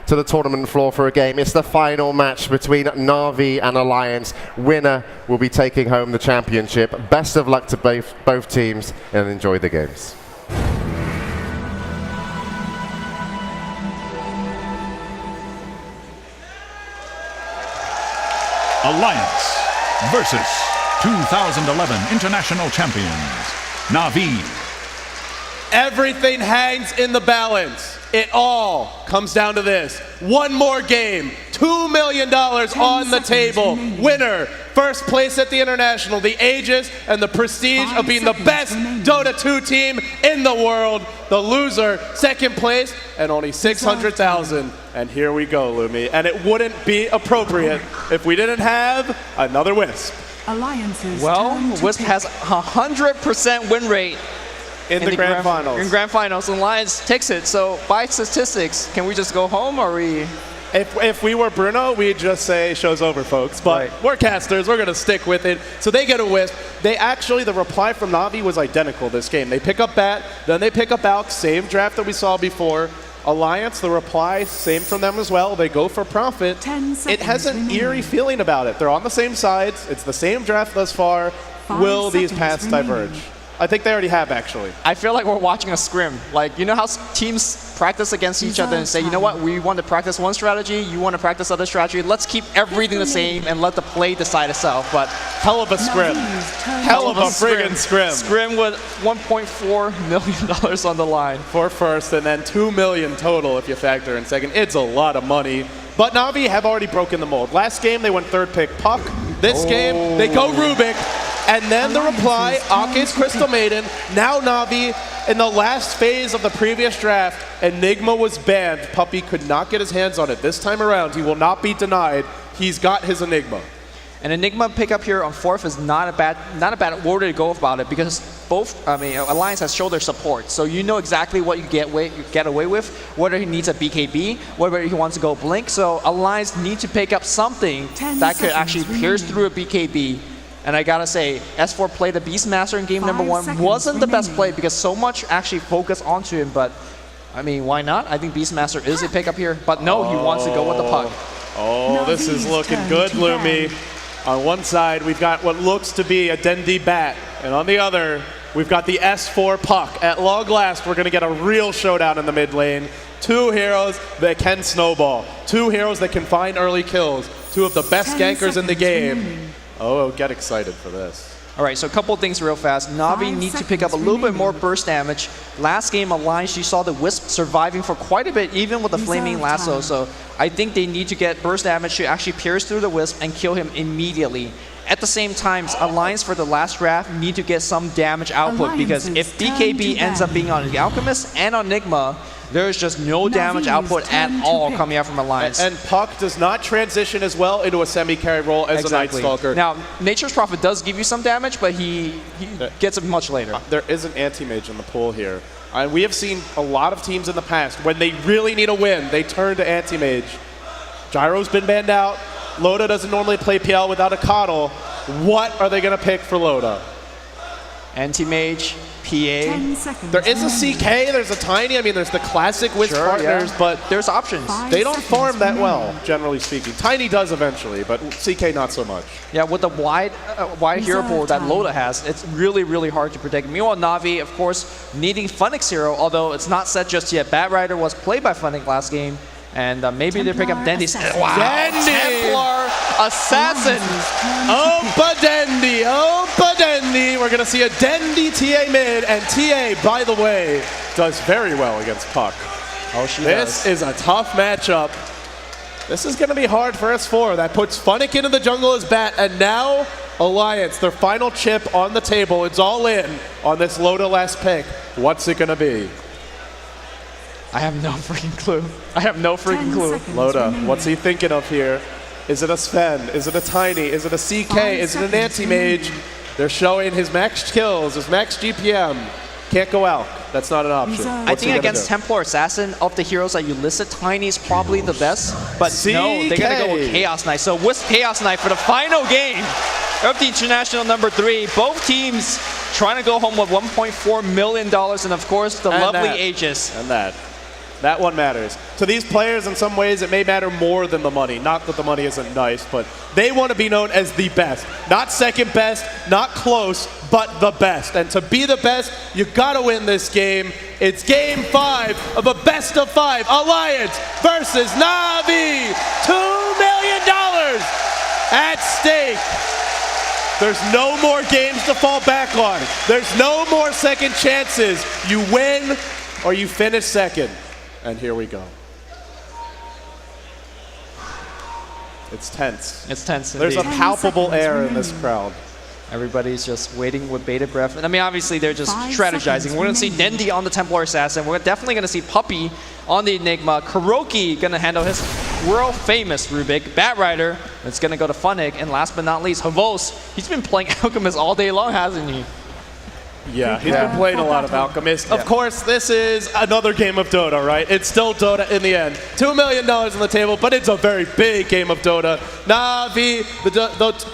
to the tournament floor for a game. It's the final match between Na'Vi and Alliance. Winner will be taking home the championship. Best of luck to both teams and enjoy the games. Alliance versus 2011 International Champions, Na'Vi. Everything hangs in the balance. It all comes down to this. One more game, $2 million on the table. Winner, first place at the International, the aegis and the prestige of being the best Dota 2 team in the world. The loser, second place, and only 600,000. And here we go, Lumi. And it wouldn't be appropriate if we didn't have another Wisp. Well, Wisp has 100% win rate. In the grand finals. In grand finals, and Alliance takes it. So by statistics, can we just go home, or we? If we were Bruno, we'd just say show's over, folks. But we're casters, we're gonna stick with it. So they get a Wisp. They actually, the reply from Na'Vi was identical this game. They pick up Bat, then they pick up Alk, same draft that we saw before. Alliance, the reply, same from them as well. They go for profit. It has an eerie feeling about it. They're on the same sides. It's the same draft thus far. Will these paths diverge? I think they already have, actually. I feel like we're watching a scrim. Like, you know how teams practice against each other and say, you know what, we want to practice one strategy, you want to practice other strategy, let's keep everything the same and let the play decide itself. But hell of a scrim. Hell of a friggin' scrim. Scrim with $1.4 million on the line. For first, and then $2 million total if you factor in second. It's a lot of money. But Na'Vi have already broken the mold. Last game, they went third pick Puck. This game, they go Rubik. And then the reply, Ake's Crystal Maiden. Now Na'Vi, in the last phase of the previous draft, Enigma was banned. Puppy could not get his hands on it. This time around, he will not be denied. He's got his Enigma. An Enigma pickup here on fourth is not a bad order to go about it, because Alliance has shoulder support, so you know exactly what you get away with, whether he needs a BKB, whether he wants to go Blink. So Alliance need to pick up something that could actually pierce through a BKB. And I gotta say, S4 play the Beastmaster in game number 1 wasn't the best play because so much actually focused onto him, but I mean, why not? I think Beastmaster is a pickup here, but no, he wants to go with the Puck. Oh, this is looking good, Lumi. On one side, we've got what looks to be a Dendi Bat, and on the other, we've got the S4 Puck. At long last, we're gonna get a real showdown in the mid lane. Two heroes that can snowball. Two heroes that can find early kills. Two of the best gankers in the game. Oh, get excited for this. All right, so a couple of things real fast. Na'Vi need to pick up a little bit more burst damage. Last game, Alliance, you saw the Wisp surviving for quite a bit, even with the Flaming Lasso. So I think they need to get burst damage to actually pierce through the Wisp and kill him immediately. At the same time, Alliance for the last draft need to get some damage output, because if BKB ends up being on the Alchemist and on Enigma, there's just no damage output at all coming out from Alliance. And Puck does not transition as well into a semi-carry role as a Night Stalker. Now, Nature's Prophet does give you some damage, but he gets it much later. There is an anti-mage in the pool here. And we have seen a lot of teams in the past, when they really need a win, they turn to anti-mage. Gyro's been banned out. Loda doesn't normally play PL without a Coddle. What are they going to pick for Loda? Anti-mage, PA. There is a CK, there's a Tiny, I mean there's the classic Wisp partners, but there's options. They don't farm that well, generally speaking. Tiny does eventually, but CK not so much. Yeah, with the wide hero pool that Loda has, it's really, really hard to protect. Meanwhile, Na'Vi, of course, needing Funix hero, although it's not set just yet. Bat Rider was played by Funix last game, and maybe they pick up Dendi. Wow, Dendi! Templar Assassin! Opa Dendi, Opa Dendi! We're gonna see a Dendi TA mid, and TA, by the way, does very well against Puck. Oh, she does. This is a tough matchup. This is gonna be hard for S4. That puts Funnick into the jungle as Bat, and now Alliance, their final chip on the table. It's all in on this Loda last pick. What's it gonna be? I have no freaking clue. I have no freaking clue. Loda, what's he thinking of here? Is it a Sven? Is it a Tiny? Is it a CK? Is it an anti-mage? They're showing his max kills, his max GPM. Can't go out. That's not an option. I think against Templar Assassin, of the heroes that you listed, Tiny is probably the best. But no, they're going to go with Chaos Knight. So with Chaos Knight for the final game of the International number 3, both teams trying to go home with $1.4 million, and of course, the lovely Aegis. And that. That one matters. To these players, in some ways, it may matter more than the money. Not that the money isn't nice, but they want to be known as the best. Not second best, not close, but the best. And to be the best, you got to win this game. It's game 5 of a best of 5 Alliance versus Na'Vi. $2 million at stake. There's no more games to fall back on. There's no more second chances. You win or you finish second. And here we go. It's tense. It's tense. There's a Indeed. palpable air in this crowd. Everybody's just waiting with bated breath. I mean, obviously, they're just strategizing. We're going to see Dendi on the Templar Assassin. We're definitely going to see Puppey on the Enigma. Kuroki going to handle his world-famous Rubik. Bat Rider, it's going to go to Funnick. And last but not least, Havos. He's been playing Alchemist all day long, hasn't he? Yeah, he's been playing a lot of Alchemist. Of course, this is another game of Dota, right? It's still Dota in the end. $2 million on the table, but it's a very big game of Dota. Na'Vi,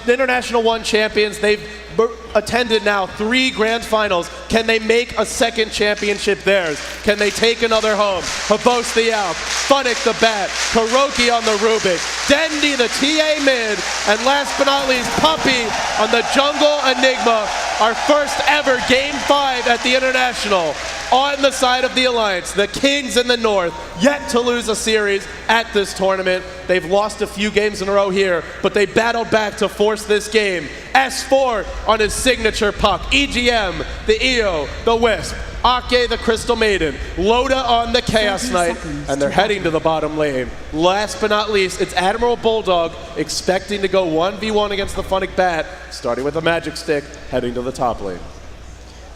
the International 1 champions, they've attended now 3 grand finals. Can they make a second championship theirs? Can they take another home? Havos the Alp, Funnick the Bat, Kuroki on the Rubik, Dendi the TA mid, and last but not least, Puppey on the Jungle Enigma. Our first ever Game 5 at the International on the side of the Alliance. The Kings in the North, yet to lose a series at this tournament. They've lost a few games in a row here, but they battled back to force this game. S4 on his signature puck. EGM, the EO, the Wisp. Ake, the Crystal Maiden. Loda on the Chaos Knight, and they're heading to the bottom lane. Last but not least, it's Admiral Bulldog expecting to go 1v1 against the Funnick Bat, starting with the Magic Stick, heading to the top lane.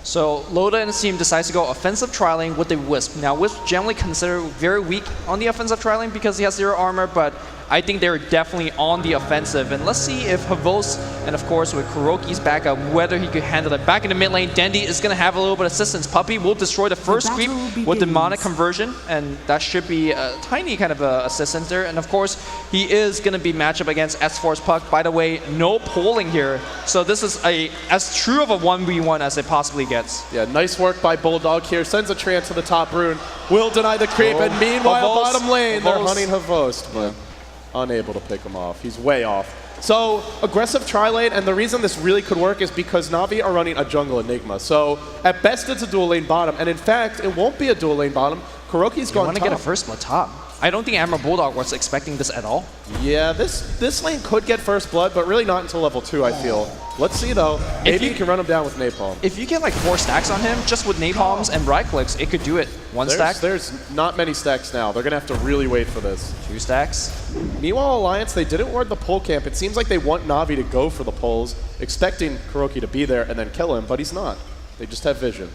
So Loda and his team decides to go offensive trialing with the Wisp. Now Wisp generally considered very weak on the offensive trialing because he has 0 armor, but I think they're definitely on the offensive. And let's see if Havos, and of course with Kuroki's backup, whether he could handle it. Back in the mid lane, Dendi is going to have a little bit of assistance. Puppey will destroy the first creep with Demonic Conversion, and that should be a tiny kind of assistance there. And of course, he is going to be matched up against S4's puck. By the way, no polling here. So this is as true of a 1v1 as it possibly gets. Yeah, nice work by Bulldog here. Sends a trance to the top rune. Will deny the creep, and meanwhile, Havos, bottom lane, they're Havos. hunting Havos, but unable to pick him off. He's way off. So, aggressive tri-lane, and the reason this really could work is because Na'Vi are running a jungle Enigma. So, at best, it's a dual lane bottom, and in fact, it won't be a dual lane bottom. Kuroki's gone top. Want to get a first blood top. I don't think Admiral Bulldog was expecting this at all. Yeah, this lane could get first blood, but really not until level 2, I feel. Let's see, though. Maybe you can run him down with Napalm. If you get like 4 stacks on him, just with Napalms and right clicks, it could do it. 1 stack, There's not many stacks now. They're going to have to really wait for this. 2 stacks. Meanwhile, Alliance, they didn't ward the pole camp. It seems like they want Na'Vi to go for the poles, expecting Kuroki to be there and then kill him, but he's not. They just have vision.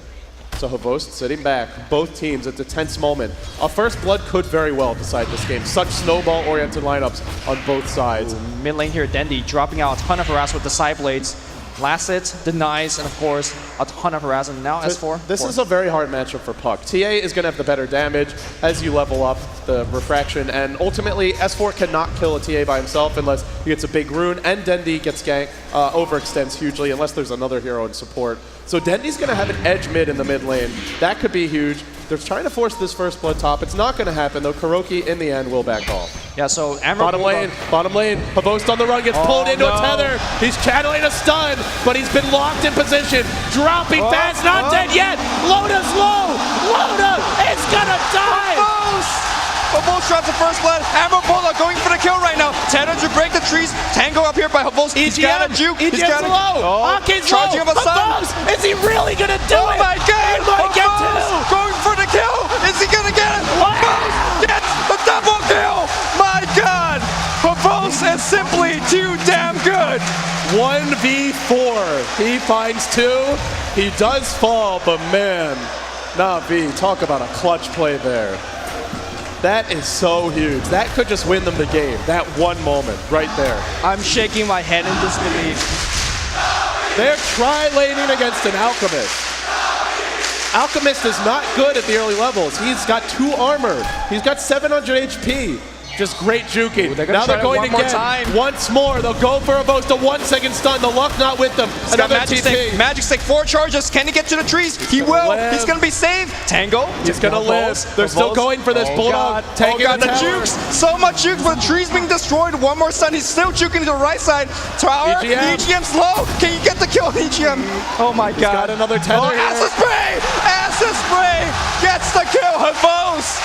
So Havos sitting back, both teams, it's a tense moment. A first blood could very well decide this game. Such snowball-oriented lineups on both sides. Mid lane here, Dendi dropping out a ton of harass with the side blades. Last hit, denies, and of course, a ton of harass. And now S4. This is a very hard matchup for Puck. TA is going to have the better damage as you level up the refraction, and ultimately, S4 cannot kill a TA by himself unless he gets a big rune, and Dendi gets ganked, overextends hugely unless there's another hero in support. So Dendi's going to have an edge mid in the mid lane. That could be huge. They're trying to force this first blood top. It's not going to happen, though. Kuroki, in the end, will back off. Yeah, so Admiral Bottom lane. Havos on the run, gets pulled into a tether. He's channeling a stun, but he's been locked in position. Dropping fast, not dead yet. Loda's low. Loda is going to die. Havos drops the first blood. Admiral Bulldog going for the kill right now. Tanner to break the trees. Tango up here by Havos. He's got a juke. He's got low. Ake's charging low. him aside. Is he really going to do it? Oh my god! He might get Havos two. going for the kill. Is he going to get it? Havos gets the double kill. My god! Havos is simply too damn good. 1v4. He finds 2. He does fall, but man, Na'Vi, talk about a clutch play there. That is so huge. That could just win them the game. That one moment right there. I'm shaking my head in disbelief. They're tri-laning against an Alchemist. Alchemist is not good at the early levels. He's got 2 armor. He's got 700 HP. Just great juking. they're gonna Now try they're going it one more again. time. Once more. They'll go for a boast. A 1 second stun. The luck not with them. He's got Another Magic TP. Stick. Magic Stick, 4 charges. Can he get to the trees? He will. live. He's gonna be saved. Tango. He's going to live. They're still going for this. Bulldog taking the tower. jukes. So much jukes, but the tree's being destroyed. One more stun. He's still juking to the right side. Tower. EGM. EGM's low. Can you get the kill on EGM? Oh my god. got another tether here. Acid Spray! Acid Spray gets the kill. Havos.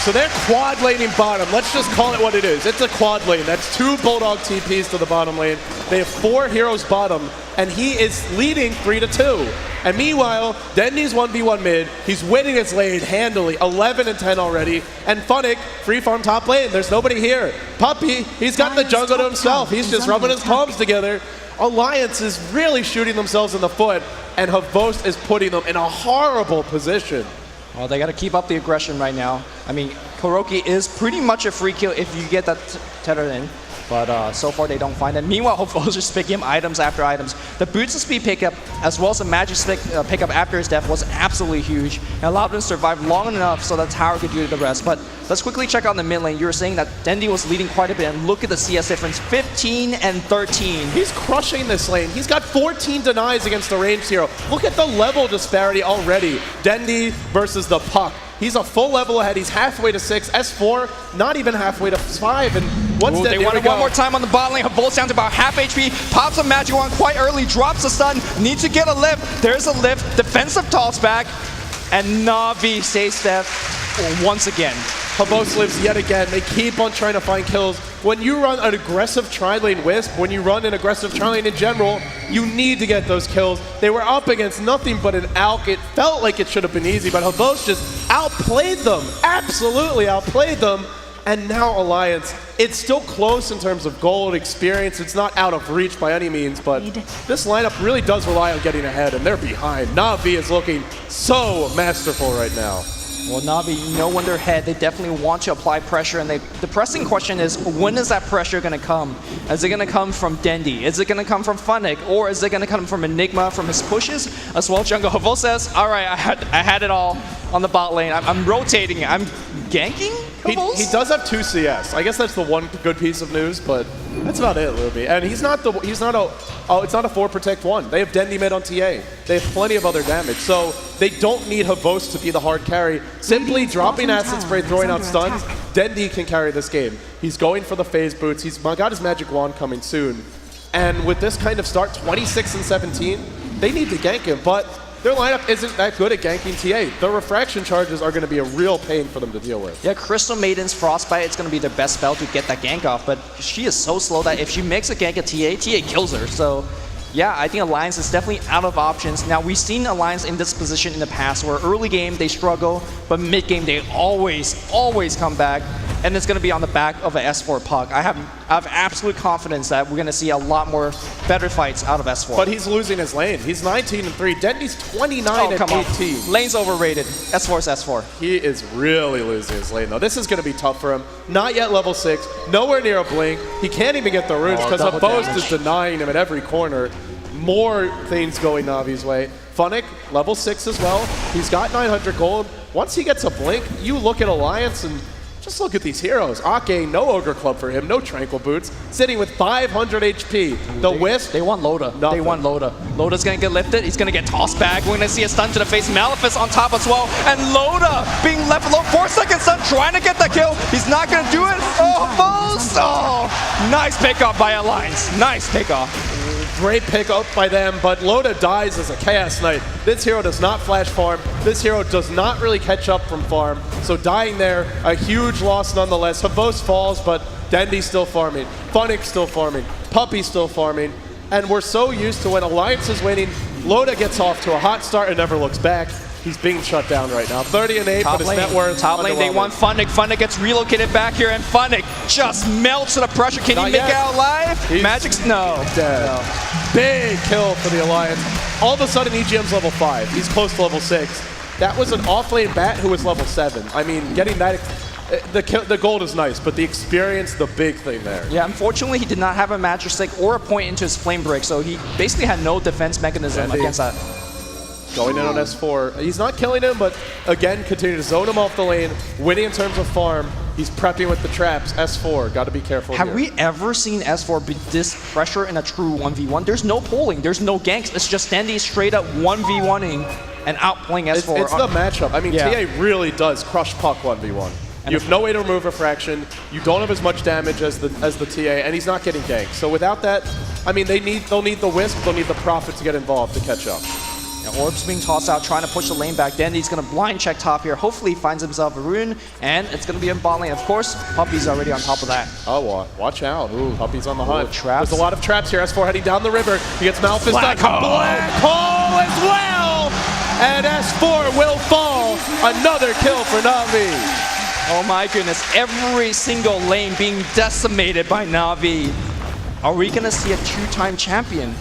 So they're quad laning bottom. Let's just call it what it is. It's a quad lane. That's 2 Bulldog TPs to the bottom lane. They have 4 heroes bottom, and he is leading 3-2. And meanwhile, Dendy's 1v1 mid. He's winning his lane handily, 11 and 10 already. And Funnick, free farm top lane. There's nobody here. Puppy, he's got the jungle to himself. He's just rubbing his palms together. Alliance is really shooting themselves in the foot, and Havost is putting them in a horrible position. Well, they got to keep up the aggression right now. I mean, Kuroki is pretty much a free kill if you get that tether in. But so far they don't find it. Meanwhile, Havo's just picking up items after items. The boots of speed pickup, as well as the magic stick pickup after his death, was absolutely huge and allowed him to survive long enough so that tower could do the rest. But let's quickly check out the mid lane. You were saying that Dendy was leading quite a bit, and look at the CS difference, 15 and 13. He's crushing this lane. He's got 14 denies against the ranged hero. Look at the level disparity already. Dendy versus the Puck. He's a full level ahead. He's halfway to 6. S4, not even halfway to 5. And once they want it one more time on the bot lane. Havo's down to about half HP. Pops a magic wand quite early. Drops a stun. Needs to get a lift. There's a lift. Defensive toss back. And Na'Vi stays death once again. Havos lives yet again. They keep on trying to find kills. When you run an aggressive tri-lane Wisp, when you run an aggressive tri-lane in general, you need to get those kills. They were up against nothing but an Alk. It felt like it should have been easy, but Havos just outplayed them. Absolutely outplayed them. And now Alliance, it's still close in terms of gold experience. It's not out of reach by any means, but this lineup really does rely on getting ahead, and they're behind. Na'Vi is looking so masterful right now. Well, Na'Vi, you know when they're ahead, they definitely want to apply pressure, and the pressing question is, when is that pressure going to come? Is it going to come from Dendy? Is it going to come from Funnick? Or is it going to come from Enigma, from his pushes? As well, Jungle Havo says, all right, I had it all on the bot lane. I'm rotating. I'm ganking Havos? He does have 2 CS. I guess that's the one good piece of news, but that's about it, Luby. And it's not a 4 protect 1. They have Dendy mid on TA. They have plenty of other damage, so they don't need Havos to be the hard carry. Simply dropping acid spray, throwing out stuns, Dendy can carry this game. He's going for the phase boots. He's got his magic wand coming soon. And with this kind of start, 26 and 17, they need to gank him, but their lineup isn't that good at ganking TA. The refraction charges are going to be a real pain for them to deal with. Yeah, Crystal Maiden's Frostbite is going to be their best spell to get that gank off, but she is so slow that if she makes a gank at TA kills her. So yeah, I think Alliance is definitely out of options. Now, we've seen Alliance in this position in the past where early game they struggle, but mid game they always come back. And it's going to be on the back of an S4 Puck. I have absolute confidence that we're going to see a lot more better fights out of S4. But he's losing his lane. He's 19 and 3. Dendy's 29 and 18. Lane's overrated. S4's S4. He is really losing his lane, though. This is going to be tough for him. Not yet level 6. Nowhere near a blink. He can't even get the runes because Havost is denying him at every corner. More things going Na'Vi's way. Funnick, level 6 as well. He's got 900 gold. Once he gets a blink, you look at Alliance and just look at these heroes. Ake, no Ogre Club for him, no Tranquil Boots, sitting with 500 HP. The Wisp. They want Loda. Nothing. They want Loda. Loda's going to get lifted. He's going to get tossed back. We're going to see a stun to the face. Malefice on top as well. And Loda being left alone. 4-second stun, trying to get the kill. He's not going to do it. Oh, Foes! Oh, nice pickup by Alliance. Nice pickup. Great pickup by them, but Loda dies as a Chaos Knight. This hero does not flash farm. This hero does not really catch up from farm. So dying there, a huge loss nonetheless. Havos falls, but Dendy's still farming. Funnick's still farming. Puppy's still farming. And we're so used to when Alliance is winning, Loda gets off to a hot start and never looks back. He's being shut down right now. 30 and 8, but his net worth. Top lane, they want Funnick. Funnick gets relocated back here, and Funnick just melts to the pressure. Can he make it out alive? Magic's no. Dead. No. Big kill for the Alliance. All of a sudden, EGM's level 5. He's close to level 6. That was an off-lane bat who was level 7. I mean, getting that... The gold is nice, but the experience, the big thing there. Yeah, unfortunately, he did not have a magic stick or a point into his flame break, so he basically had no defense mechanism against that. going in on S4. He's not killing him, but again, continue to zone him off the lane, winning in terms of farm. He's prepping with the traps. S4, got to be careful Have here. we ever seen S4 be this pressure in a true 1v1? There's no pulling, there's no ganks. It's just standing straight up 1v1ing and outplaying S4. It's the matchup. I mean, Yeah. TA really does crush puck 1v1. You have no way to remove refraction. You don't have as much damage as the TA, and he's not getting ganked. So without that, I mean, they'll need the Wisp, they'll need the Prophet to get involved to catch up. Yeah, Orb's being tossed out, trying to push the lane back. Then he's going to blind check top here. Hopefully he finds himself a rune, and it's going to be in bot lane. Of course, Puppy's already on top of that. Oh, watch out. Ooh, Puppy's on the hunt. Traps. There's a lot of traps here. S4 heading down the river. He gets Malphus Black done. hole. Black hole as well! And S4 will fall. Another kill for Na'Vi. Oh my goodness, every single lane being decimated by Na'Vi. Are we going to see a two-time champion?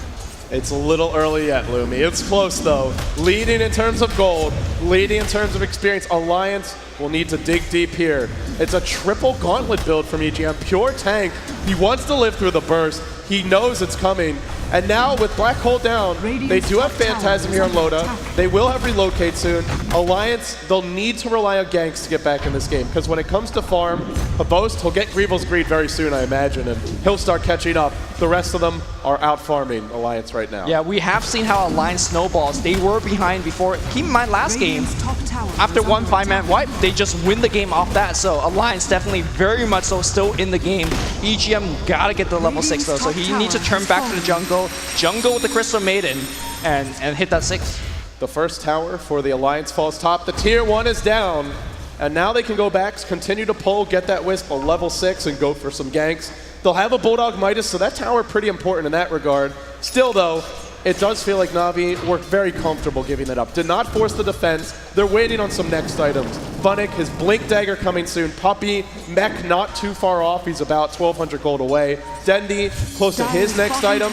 It's a little early yet, Lumi. It's close, though. Leading in terms of gold, leading in terms of experience. Alliance will need to dig deep here. It's a triple gauntlet build from EGM. Pure tank. He wants to live through the burst. He knows it's coming. And now with Black Hole down, they do have Phantasm here on Loda. They will have Relocate soon. Alliance, they'll need to rely on ganks to get back in this game. Because when it comes to farm, Habost, he'll get Greevil's Greed very soon, I imagine. And he'll start catching up. The rest of them are out farming Alliance right now. Yeah, we have seen how Alliance snowballs. They were behind before. Keep in mind, last game, after one 5-man wipe, they just win the game off that. So Alliance definitely very much so still in the game. EGM gotta get to level 6 though, so he needs to turn back to the jungle with the Crystal Maiden, and hit that 6. The first tower for the Alliance falls top. The tier 1 is down. And now they can go back, continue to pull, get that Wisp a level 6, and go for some ganks. They'll have a Bulldog Midas, so that tower pretty important in that regard. Still though, it does feel like Na'Vi were very comfortable giving that up. Did not force the defense. They're waiting on some next items. Funnick, his Blink Dagger coming soon. Puppy, Mech not too far off. He's about 1,200 gold away. Dendi, close to his next item.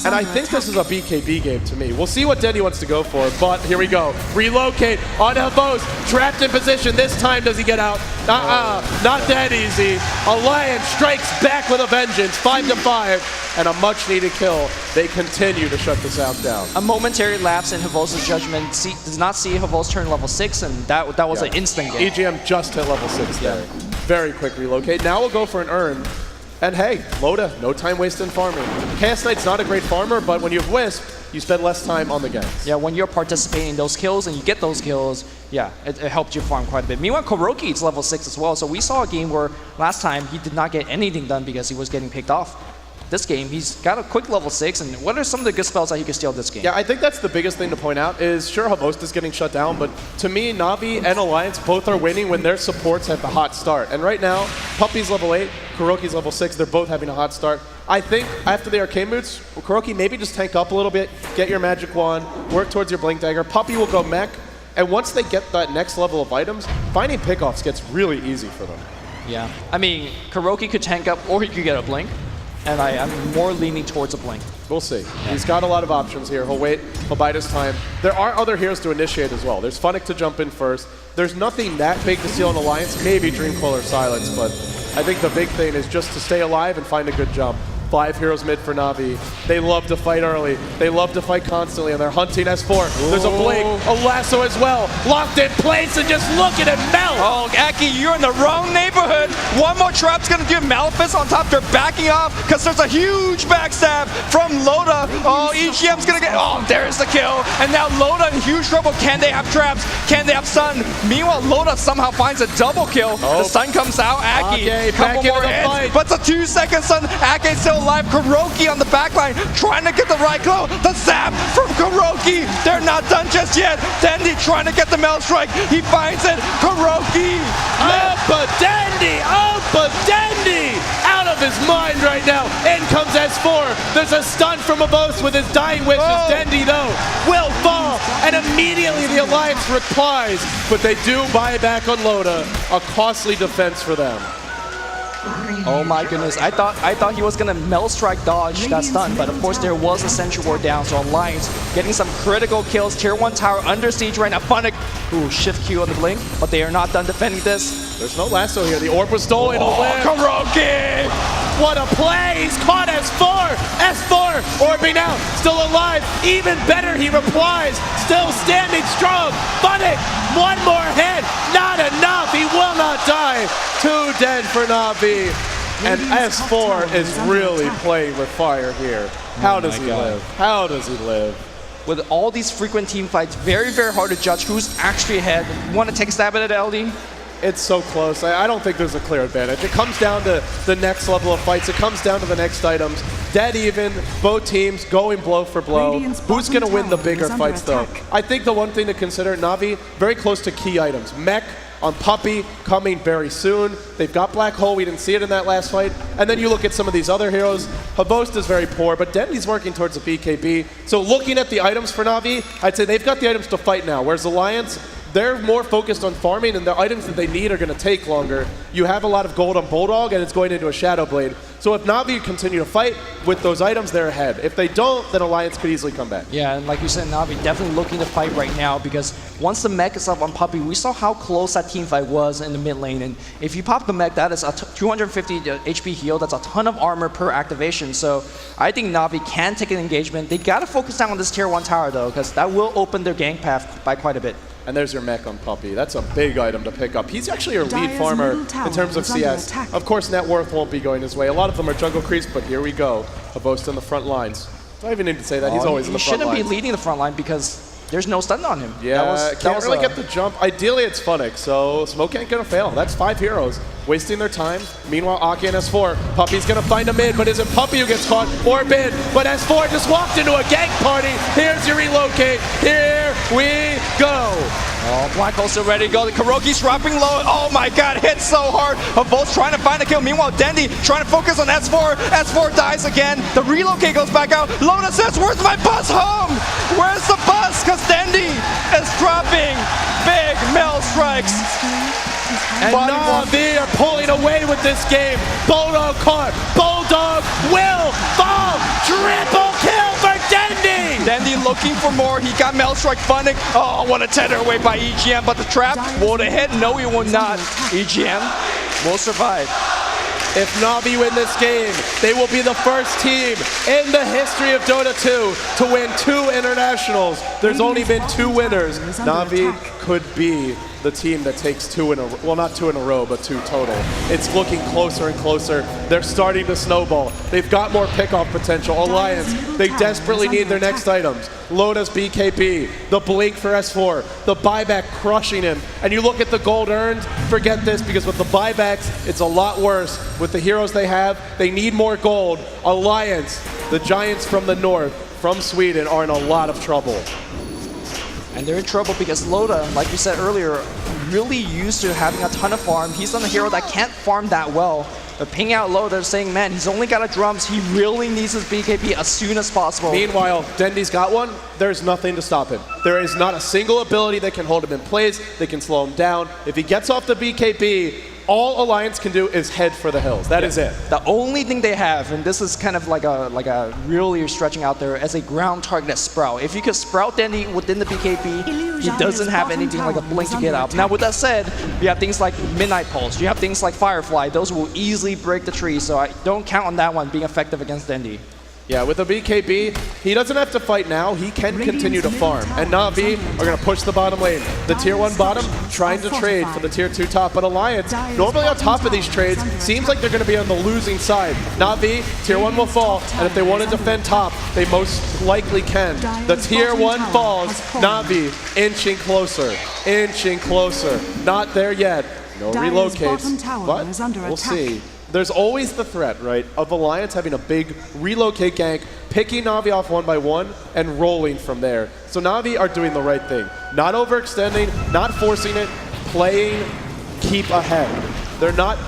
And I think this is a BKB game to me. We'll see what Dendi wants to go for, but here we go. Relocate on Havos, trapped in position. This time does he get out? Not that easy. Alliance strikes back with a vengeance, 5-5, and a much needed kill. They continue to shut this out down. A momentary lapse in Havos' judgment. Does not see Havos turn level 6, and that was an instant game. EGM just hit level 6 there. Very quick relocate. Now we'll go for an Urn. And hey, Loda, no time wasted in farming. Chaos Knight's not a great farmer, but when you have Wisp, you spend less time on the ganks. Yeah, when you're participating in those kills and you get those kills, yeah, it helped you farm quite a bit. Meanwhile, Kuroki is level 6 as well, so we saw a game where last time he did not get anything done because he was getting picked off. This game, he's got a quick level 6, and what are some of the good spells that he can steal this game? Yeah, I think that's the biggest thing to point out is, sure, Habost is getting shut down, but to me, Na'Vi and Alliance both are winning when their supports have a hot start. And right now, Puppy's level 8, Kuroki's level 6, they're both having a hot start. I think after the Arcane Boots, Kuroki maybe just tank up a little bit, get your Magic Wand, work towards your Blink Dagger. Puppy will go Mech, and once they get that next level of items, finding pickoffs gets really easy for them. Yeah, I mean, Kuroki could tank up, or he could get a Blink. And I'm more leaning towards a Blink. We'll see. He's got a lot of options here. He'll wait. He'll bide his time. There are other heroes to initiate as well. There's Funnick to jump in first. There's nothing that big to steal an Alliance. Maybe Dreamcoil or Silence, but I think the big thing is just to stay alive and find a good jump. 5 heroes mid for Na'Vi. They love to fight early. They love to fight constantly, and they're hunting S4. There's a Blink, a lasso as well. Locked in place, and just look at it melt. Oh, Aki, you're in the wrong neighborhood. One more trap's gonna do Malphus on top. They're backing off because there's a huge backstab from Loda. Oh, EGM's gonna get, oh, there's the kill. And now Loda in huge trouble. Can they have traps? Can they have stun? Meanwhile, Loda somehow finds a double kill. The stun comes out. Aki, couple more hits, but it's a 2-second stun. Aki still alive. Kuroki on the back line trying to get the right glow. The zap from Kuroki. They're not done just yet. Dendi trying to get the Mel Strike. He finds it. Kuroki. Dendi! Dendi! Out of his mind right now. In comes S4. There's a stun from Abos with his dying wishes. Dendi, though, will fall. And immediately the Alliance replies. But they do buy back on Loda. A costly defense for them. Oh my goodness, I thought he was gonna Mel Strike dodge that stun, but of course there was a Sentry Ward down, so Alliance getting some critical kills. Tier 1 tower under siege right now. Funnick, shift Q on the Blink, but they are not done defending this. There's no lasso here. The orb was stolen. Kuroki! What a play! He's caught S4! S4 S4, orbing out, still alive, even better, he replies, still standing strong. Funnick, one more hit, not enough, he will not die. 2 dead for Na'Vi. And S4 is really playing with fire here. How does he live? How does he live? With all these frequent team fights, very, very hard to judge who's actually ahead. Want to take a stab at it, LD? It's so close. I don't think there's a clear advantage. It comes down to the next level of fights. It comes down to the next items. Dead even, both teams going blow for blow. Who's going to win the bigger fights, though? I think the one thing to consider, Na'Vi, very close to key items. Mech on Puppey coming very soon. They've got Black Hole. We didn't see it in that last fight. And then you look at some of these other heroes. Havost is very poor, but Dendy's working towards a BKB. So looking at the items for Na'Vi, I'd say they've got the items to fight now, whereas Alliance, they're more focused on farming, and the items that they need are going to take longer. You have a lot of gold on Bulldog, and it's going into a Shadow Blade. So if Na'Vi continue to fight with those items, they're ahead. If they don't, then Alliance could easily come back. Yeah, and like you said, Na'Vi definitely looking to fight right now, because once the mech is up on Puppey, we saw how close that team fight was in the mid lane. And if you pop the mech, that is a 250 HP heal. That's a ton of armor per activation. So I think Na'Vi can take an engagement. They got to focus down on this tier 1 tower, though, because that will open their gank path by quite a bit. And there's your mech on Puppey. That's a big item to pick up. He's actually your lead farmer in terms of CS. Of course, net worth won't be going his way. A lot of them are jungle creeps, but here we go. Havost in the front lines. Do I even need to say that? He's always in the front lines. He shouldn't be leading the front line because there's no stun on him. Yeah, can't really get the jump. Ideally, it's Funnick, so Smoke ain't gonna fail. That's 5 heroes wasting their time. Meanwhile, Aki and S4, Puppey's gonna find a mid, but is it Puppey who gets caught or mid? But S4 just walked into a gank party. Here's your relocate. Here we go. Oh, Black Hole's still ready to go. The Kuroki's dropping low. Oh my god, hit so hard. Both trying to find a kill. Meanwhile, Dendy trying to focus on S4. S4 dies again. The relocate goes back out. Lotus says, where's my bus home? Where's the bus? Because Dendy is dropping big mill strikes. And Na'Vi are pulling away with this game. Bulldog caught. Bulldog will fall. Triple kill for Dendy. Dendy looking for more. He got Mel Strike Funnick. Oh, what a tether away by EGM. But the trap, will it hit? No, he will not. EGM will survive. If Na'Vi win this game, they will be the first team in the history of Dota 2 to win 2 internationals. There's only been 2 winners. Na'Vi could be the team that takes 2 in a row. Well, not 2 in a row, but 2 total. It's looking closer and closer. They're starting to snowball. They've got more pickoff potential. Alliance, they desperately need their next items. Lotus BKB, the blink for S4, the buyback crushing him. And you look at the gold earned, forget this, because with the buybacks, it's a lot worse. With the heroes they have, they need more gold. Alliance, the giants from the north, from Sweden, are in a lot of trouble. And they're in trouble because Loda, like you said earlier, really used to having a ton of farm. He's on a hero that can't farm that well. But ping out Loda saying, man, he's only got a drums. He really needs his BKB as soon as possible. Meanwhile, Dendy's got one. There's nothing to stop him. There is not a single ability that can hold him in place. They can slow him down. If he gets off the BKB, all Alliance can do is head for the hills. That is it. The only thing they have, and this is kind of like a really stretching out there, as a ground target Sprout. If you could Sprout Dendy within the BKB, he doesn't have anything like a blink to get out. Now with that said, you have things like Midnight Pulse, you have things like Firefly, those will easily break the tree, so I don't count on that one being effective against Dendy. Yeah, with a BKB, he doesn't have to fight now. He can continue to farm. And Na'Vi are going to push the bottom lane. The tier 1 bottom trying to trade for the tier 2 top. But Alliance, normally on top of these trades, seems like they're going to be on the losing side. Na'Vi, tier 1 will fall. And if they want to defend top, they most likely can. The tier 1 falls. Na'Vi inching closer. Inching closer. Not there yet. No relocates. But we'll see. There's always the threat, right, of Alliance having a big relocate gank, picking Na'Vi off 1 by 1, and rolling from there. So Na'Vi are doing the right thing. Not overextending, not forcing it, playing, keep ahead. They're not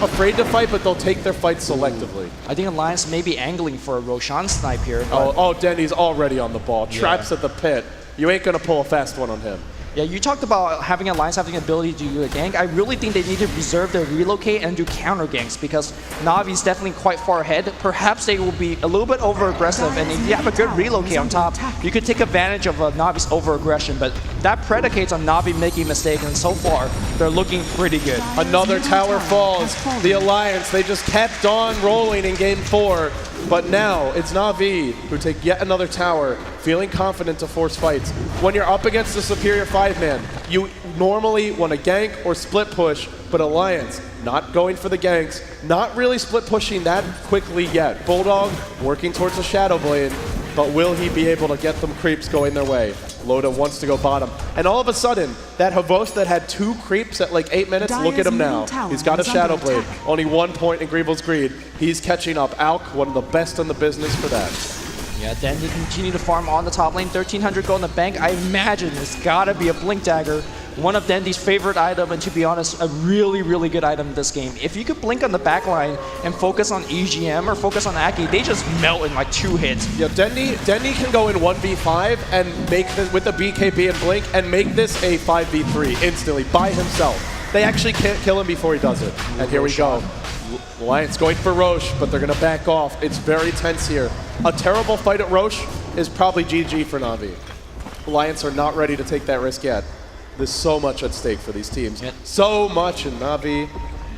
afraid to fight, but they'll take their fights selectively. I think Alliance may be angling for a Roshan snipe here. Oh, Denny's already on the ball. Traps at the pit. You ain't going to pull a fast one on him. Yeah, you talked about having Alliance having the ability to do a gank. I really think they need to reserve their relocate and do counter ganks because Navi's definitely quite far ahead. Perhaps they will be a little bit over aggressive, and if you have a good relocate on top, you could take advantage of Navi's over aggression. But that predicates on Navi making mistakes, and so far they're looking pretty good. Another tower falls. The Alliance, they just kept on rolling in game 4. But now it's Na'Vi who take yet another tower, feeling confident to force fights. When you're up against a superior 5-man, you normally want to gank or split push, but Alliance not going for the ganks, not really split pushing that quickly yet. Bulldog working towards the Shadow Blade, but will he be able to get them creeps going their way? Loda wants to go bottom. And all of a sudden, that Havos that had 2 creeps at like 8 minutes, look at him now. He's got a Shadow Blade. Only 1 point in Greevil's Greed. He's catching up. Alk, one of the best in the business for that. Yeah, then they continue to farm on the top lane. 1,300 gold in the bank. I imagine it's gotta be a Blink Dagger. One of Dendi's favorite item, and to be honest, a really, really good item in this game. If you could blink on the back line and focus on EGM or focus on Aki, they just melt in like 2 hits. Yeah, Dendi can go in 1v5 and make this with the BKB and blink and make this a 5v3 instantly by himself. They actually can't kill him before he does it. And here we go. Alliance going for Roche, but they're gonna back off. It's very tense here. A terrible fight at Roche is probably GG for Na'Vi. Alliance are not ready to take that risk yet. There's so much at stake for these teams. Yep. So much, and Na'Vi,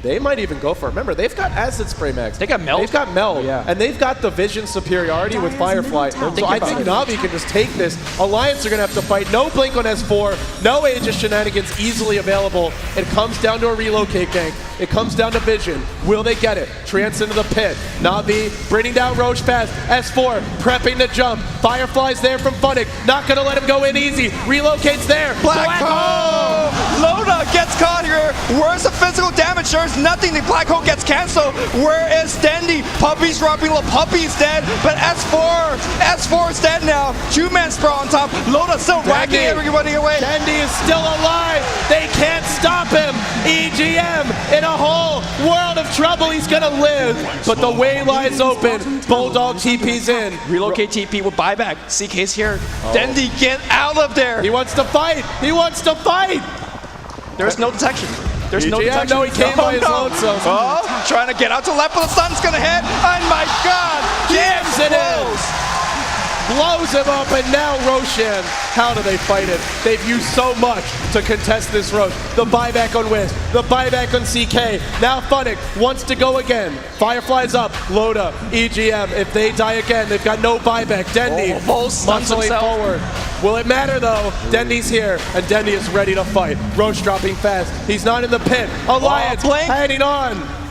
they might even go for it. Remember, they've got Acid Spray Max. They got Meld. They've got Meld, yeah. And they've got the Vision superiority with Firefly. So I think Na'Vi can just take this. Alliance are going to have to fight. No Blink on S4, no Aegis shenanigans easily available. It comes down to a relocate gank. It comes down to Vision. Will they get it? Trance into the pit. Na'Vi bringing down Roche fast. S4 prepping to jump. Firefly's there from Funnick. Not going to let him go in easy. Relocate's there. Black Hole! Loda gets caught here. Where's the physical damage? There's nothing. The Black Hole gets cancelled. Where is Dendi? Puppy's dropping low. Puppy's dead. But S4 is dead now. 2-man sprawl on top. Loda still whacking everybody away. Dendi is still alive. They can't stop him. EGM in a whole world of trouble. He's gonna live. But the way lies open. Bulldog TP's in. Relocate TP with buyback. CK's here. Dendi, get out of there. He wants to fight. He wants to fight. There's no detection. There's no EGM, detection. no, he came by his lonesome. Oh, trying to get out to left, but the stun's gonna hit. Oh my God! Jams it in. Blows him up, and now Roshan. How do they fight it? They've used so much to contest this Roche. The buyback on Wisp, the buyback on CK. Now Funnick wants to go again. Firefly's up. Loda, EGM. If they die again, they've got no buyback. Dendi muscling forward. Will it matter though? Dendi's here, and Dendi is ready to fight. Roche dropping fast. He's not in the pit. Alliance heading on.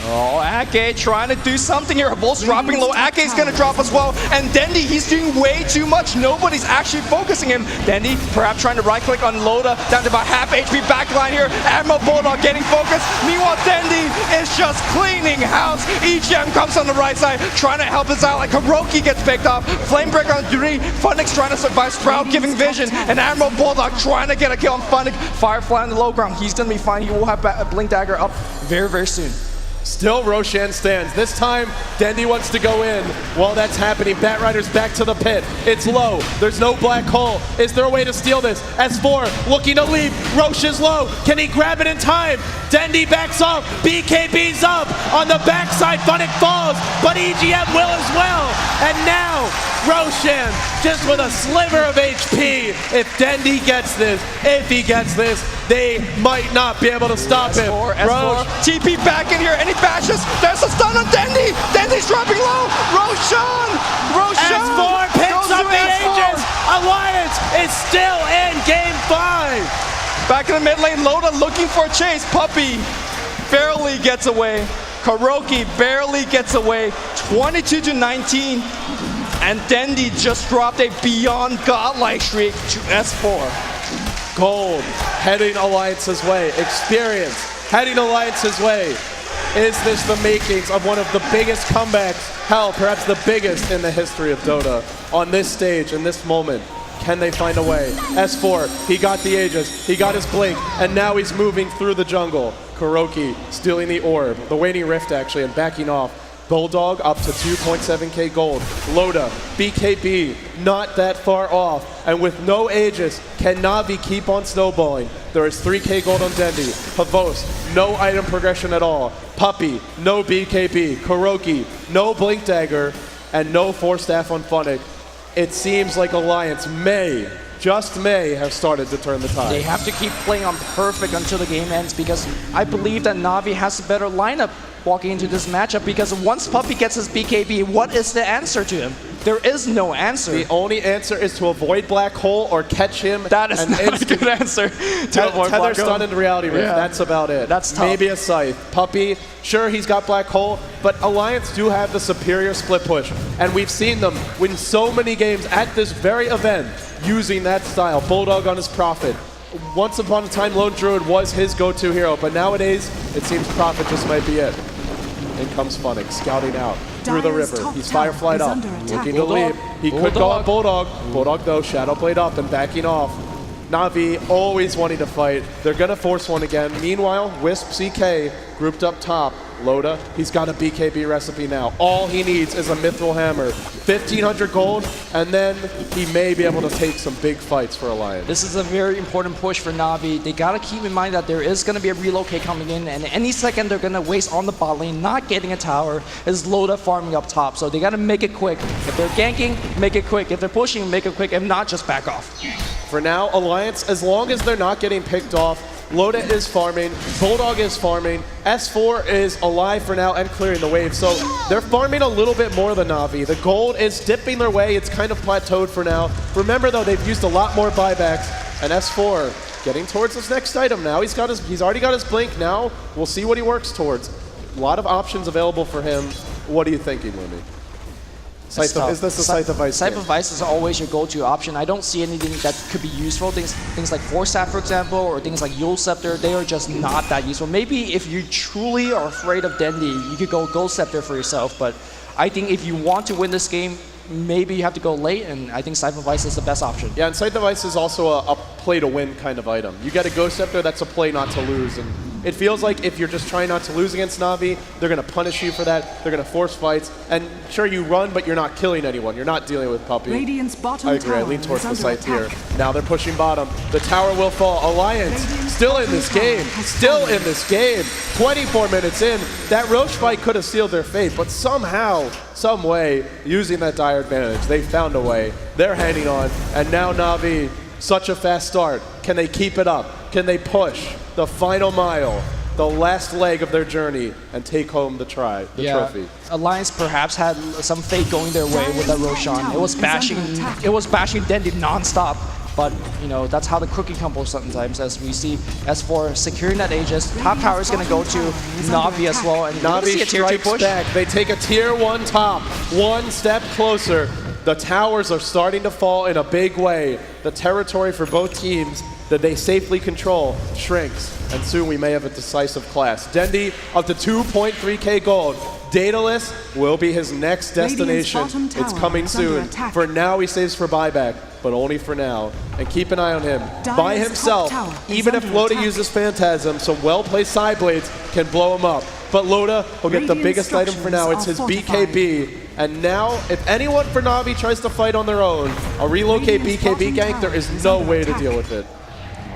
Oh, Ake trying to do something here. Volt's dropping low. Ake's going to drop as well. And Dendi, he's doing way too much. Nobody's actually focusing him. Dendi perhaps trying to right-click on Loda. Down to about half HP backline here. Admiral Bulldog getting focused. Meanwhile, Dendi is just cleaning house. EGM comes on the right side, trying to help his ally. Kuroki gets picked up. Flamebreaker on 3. Funnick's trying to survive. Sprout giving vision. And Admiral Bulldog trying to get a kill on Funnick. Firefly on the low ground. He's going to be fine. He will have a Blink Dagger up very, very soon. Still Roshan stands. This time, Dendi wants to go in. While that's happening, Batrider's back to the pit. It's low. There's no Black Hole. Is there a way to steal this? S4 looking to leave. Roche is low. Can he grab it in time? Dendi backs off. BKB's up. On the backside, Funnick falls, but EGM will as well. And now, Roshan just with a sliver of HP. If Dendi gets this, they might not be able to stop him. S4, TP back in here, and he bashes. There's a stun on Dendi. Dendi's dropping low. Roshan! S4 picks up the Aegis. Alliance is still in game 5. Back in the mid lane, Loda looking for a chase. Puppy barely gets away. Kuroki barely gets away. 22-19. And Dendi just dropped a beyond godlike streak to S4. Gold heading Alliance's way. Experience heading Alliance's way. Is this the makings of one of the biggest comebacks, hell, perhaps the biggest in the history of Dota? On this stage, in this moment, can they find a way? S4, he got the Aegis, he got his Blink, and now he's moving through the jungle. Kuroki stealing the orb, the Waning Rift actually, and backing off. Bulldog up to 2.7k gold. Loda, BKB, not that far off. And with no Aegis, can Na'Vi keep on snowballing? There is 3k gold on Dendi. Havos, no item progression at all. Puppy, no BKB. Kuroki, no Blink Dagger, and no Force Staff on Funnick. It seems like Alliance may, just may, have started to turn the tide. They have to keep playing on perfect until the game ends, because I believe that Na'Vi has a better lineup walking into this matchup, because once Puppy gets his BKB, what is the answer to him? There is no answer. The only answer is to avoid Black Hole or catch him. That is not a good answer to avoid Tether Black stun Hole. into Reality Rift. Yeah. That's about it. That's tough. Maybe a Scythe. Puppy, sure, he's got Black Hole, but Alliance do have the superior split push. And we've seen them win so many games at this very event using that style. Bulldog on his Prophet. Once upon a time, Lone Druid was his go-to hero, but nowadays, it seems Prophet just might be it. In comes Funnick, scouting out through the river. He's Fireflied up, looking to leave. He could go on Bulldog. Bulldog, though, Shadow Blade up and backing off. Na'Vi always wanting to fight. They're going to force one again. Meanwhile, Wisp CK grouped up top. Loda, he's got a BKB recipe now. All he needs is a Mithril Hammer. 1,500 gold, and then he may be able to take some big fights for Alliance. This is a very important push for Na'Vi. They gotta keep in mind that there is gonna be a relocate coming in, and any second they're gonna waste on the bot lane, not getting a tower, is Loda farming up top. So they gotta make it quick. If they're ganking, make it quick. If they're pushing, make it quick. If not, just back off. For now, Alliance, as long as they're not getting picked off, Loda is farming, Bulldog is farming, S4 is alive for now and clearing the wave. So they're farming a little bit more than Na'Vi. The gold is dipping their way. It's kind of plateaued for now. Remember, though, they've used a lot more buybacks, and S4 getting towards his next item now. He's already got his blink now. We'll see what he works towards. A lot of options available for him. What are you thinking, Lumi? Is this a Scythe of Ice? Scythe of Ice is always your go-to option. I don't see anything that could be useful. Things like Force Staff, for example, or things like Yule Scepter, they are just not that useful. Maybe if you truly are afraid of Dendi, you could go Gold Scepter for yourself. But I think if you want to win this game, maybe you have to go late, and I think Scythe of Ice is the best option. Yeah, and Scythe of Ice is also a play-to-win kind of item. You get a Ghost Scepter, that's a play not to lose. And it feels like if you're just trying not to lose against Na'Vi, they're going to punish you for that. They're going to force fights. And sure, you run, but you're not killing anyone. You're not dealing with Puppy. Radiant's bottom I agree. I tower lean towards is the under Scythe here. attack. Now they're pushing bottom. The tower will fall. Alliance still in this game. Still in this game. 24 minutes in. That Roche fight could have sealed their fate, but somehow, some way, using that dire advantage, they found a way. They're hanging on. And now Na'Vi, such a fast start. Can they keep it up? Can they push the final mile, the last leg of their journey, and take home the trophy? Alliance perhaps had some fate going their way with that Roshan. It was bashing Dendi non-stop. But, you know, that's how the cookie crumbles sometimes, as we see S4 securing that Aegis. Top tower is going to go to Na'Vi as well. And Na'Vi a tier 2 strikes push. back. They take a tier 1 top, one step closer. The towers are starting to fall in a big way. The territory for both teams that they safely control shrinks, and soon we may have a decisive clash. Dendi up to 2.3k gold. Daedalus will be his next destination. It's coming soon. For now, he saves for buyback, but only for now. And keep an eye on him. By himself, even if Loda uses Phantasm, some well-placed side blades can blow him up. But Loda will get the biggest item for now. It's his BKB. And now, if anyone for Na'Vi tries to fight on their own, a relocate BKB gank, there is no way to deal with it.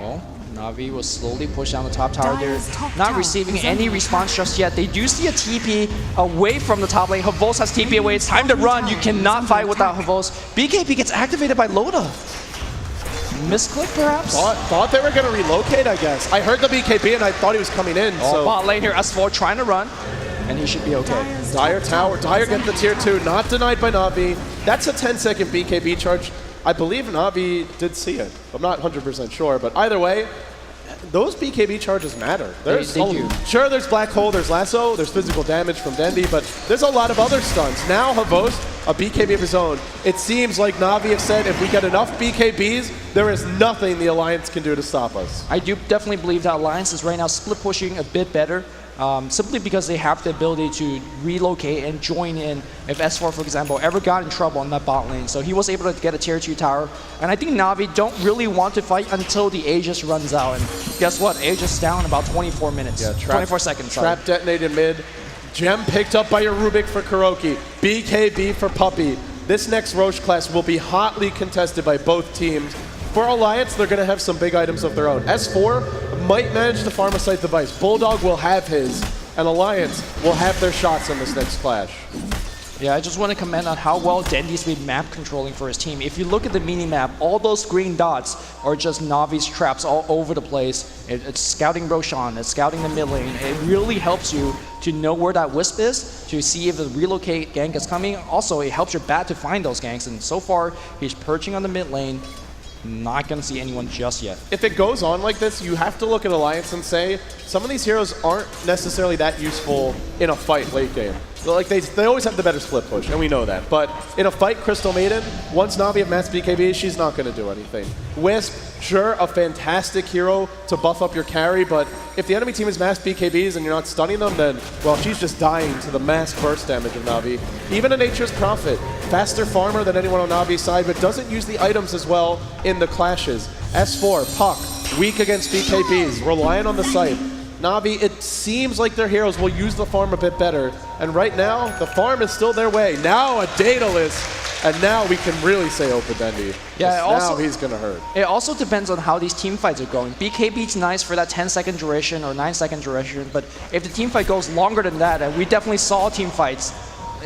Well, Na'Vi will slowly push down the top tower. They're not receiving any response just yet. They do see a TP away from the top lane. Havos has TP away. It's time to run. You cannot fight without Havos. BKB gets activated by Loda. Misclick, perhaps? Thought they were going to relocate, I guess. I heard the BKB and I thought he was coming in. So Bot lane here, S4 trying to run, and he should be okay. Dire tower. Dire gets the tier 2. Not denied by Na'Vi. That's a 10-second BKB charge. I believe Na'Vi did see it. I'm not 100% sure, but either way, those BKB charges matter. They do. Sure, there's Black Hole, there's Lasso, there's physical damage from Dendi, but there's a lot of other stunts. Now Havos, a BKB of his own. It seems like Na'Vi have said if we get enough BKBs, there is nothing the Alliance can do to stop us. I do definitely believe that Alliance is right now split pushing a bit better. Simply because they have the ability to relocate and join in if S4, for example, ever got in trouble on that bot lane. So he was able to get a tier 2 tower. And I think Na'Vi don't really want to fight until the Aegis runs out. And guess what? Aegis down in about 24 minutes. Yeah, 24 seconds. Trap detonated mid. Gem picked up by your Rubik for Kuroki. BKB for Puppy. This next Roche class will be hotly contested by both teams. For Alliance, they're going to have some big items of their own. S4 might manage to farm a Scythe device. Bulldog will have his, and Alliance will have their shots in this next clash. Yeah, I just want to comment on how well Dendy's been map controlling for his team. If you look at the mini-map, all those green dots are just Navi's traps all over the place. It's scouting Roshan, it's scouting the mid lane. It really helps you to know where that Wisp is, to see if the relocate gank is coming. Also, it helps your bat to find those ganks, and so far, he's perching on the mid lane. Not going to see anyone just yet. If it goes on like this, you have to look at Alliance and say, some of these heroes aren't necessarily that useful in a fight late game. Like they always have the better split push, and we know that. But in a fight, Crystal Maiden, once Navi have mass BKB, she's not going to do anything. Wisp, sure, a fantastic hero to buff up your carry, but if the enemy team is mass BKBs and you're not stunning them, then, well, she's just dying to the mass burst damage of Navi. Even a Nature's Prophet, faster farmer than anyone on Navi's side, but doesn't use the items as well in the clashes. S4, Puck, weak against BKBs, relying on the Scythe. Navi, it seems like their heroes will use the farm a bit better. And right now, the farm is still their way. Now a Daedalus, and now we can really say Open Dendy. Yeah, now he's going to hurt. It also depends on how these team fights are going. BKB's nice for that 10-second duration or 9-second duration, but if the team fight goes longer than that, and we definitely saw team fights,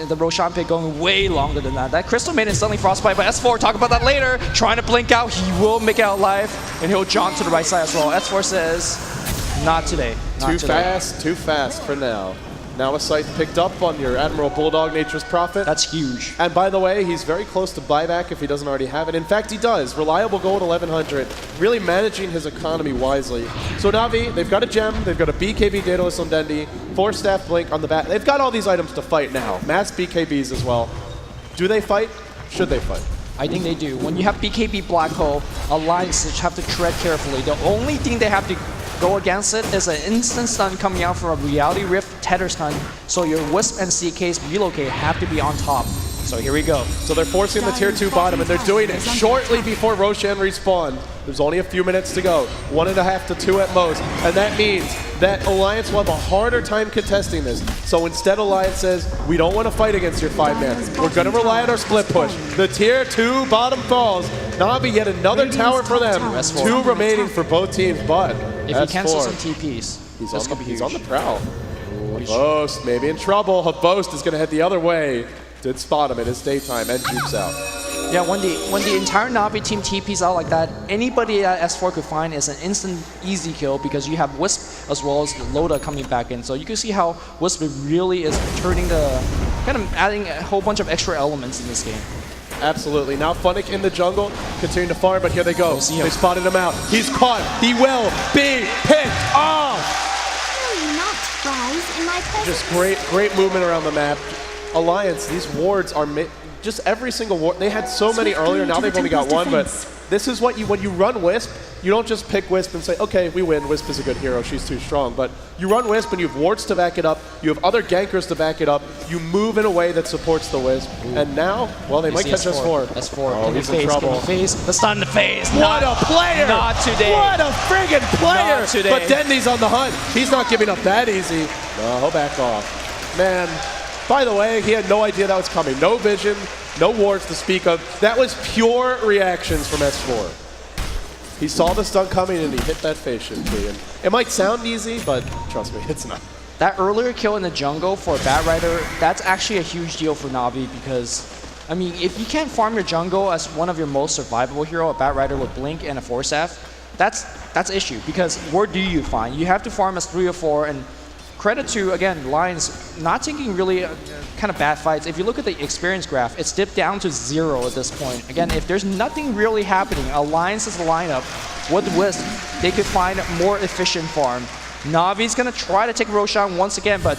the Roshan pick going way longer than that. That Crystal Maiden is suddenly frostbite by S4. Talk about that later. Trying to blink out. He will make it out alive, and he'll jaunt to the right side as well. S4 says, not today. Not today. Too fast for now. Now a Scythe picked up on your Admiral Bulldog, Nature's Prophet. That's huge. And by the way, he's very close to buyback if he doesn't already have it. In fact, he does. Reliable gold 1100, really managing his economy wisely. So Navi, they've got a gem, they've got a BKB Daedalus on Dendy, 4-staff blink on the back. They've got all these items to fight now. Mass BKBs as well. Do they fight? Should they fight? I think they do. When you have BKB Black Hole, Alliance have to tread carefully. The only thing they have to go against it is an instant stun coming out from a Reality Rift tether stun, so your Wisp and CK's relocate have to be on top. So here we go. So they're forcing the tier 2 bottom, and they're doing it shortly before Roshan respawn. There's only a few minutes to go, 1.5 to 2 at most, and that means that Alliance will have a harder time contesting this. So instead, Alliance says, we don't want to fight against your 5-man. We're going to rely on our split push. The tier 2 bottom falls. Navi, yet another tower for them. 2 remaining for both teams, but if he cancels some TPs, this could be huge. He's on the prowl. Havost maybe in trouble. Havost is going to head the other way. Did spot him in his daytime and jukes out. Yeah, when the entire Navi team TPs out like that, anybody that S4 could find is an instant easy kill because you have Wisp as well as the Loda coming back in. So you can see how Wisp really is turning kind of adding a whole bunch of extra elements in this game. Absolutely. Now Funnick in the jungle, continuing to farm, but here they go. They spotted him out. He's caught. He will be picked off. Will not rise in my presence. Just great movement around the map. Alliance, these wards are just every single ward. They had so many earlier, now they've only got one, but this is what when you run Wisp, you don't just pick Wisp and say, okay, we win, Wisp is a good hero, she's too strong. But you run Wisp and you have wards to back it up, you have other gankers to back it up, you move in a way that supports the Wisp. Ooh. And now, well, they might catch S4. S4, oh, he's in trouble. The stun in the face. What a player! Not today. What a friggin' player! Not today. But Dendy's on the hunt. He's not giving up that easy. No, he'll back off. Man, by the way, he had no idea that was coming. No vision, no wards to speak of. That was pure reactions from S4. He saw the stun coming and he hit that face Shinji. And it might sound easy, but trust me, it's not. That earlier kill in the jungle for a Bat Rider, that's actually a huge deal for Navi because, I mean, if you can't farm your jungle as one of your most survivable hero, a Bat Rider with Blink and a 4-staff, that's issue because where do you find? You have to farm as 3 or 4 and credit to, again, Lions not taking really kind of bad fights. If you look at the experience graph, it's dipped down to 0 at this point. Again, if there's nothing really happening, Alliance's lineup with Wisp, they could find a more efficient farm. Navi's going to try to take Roshan once again, but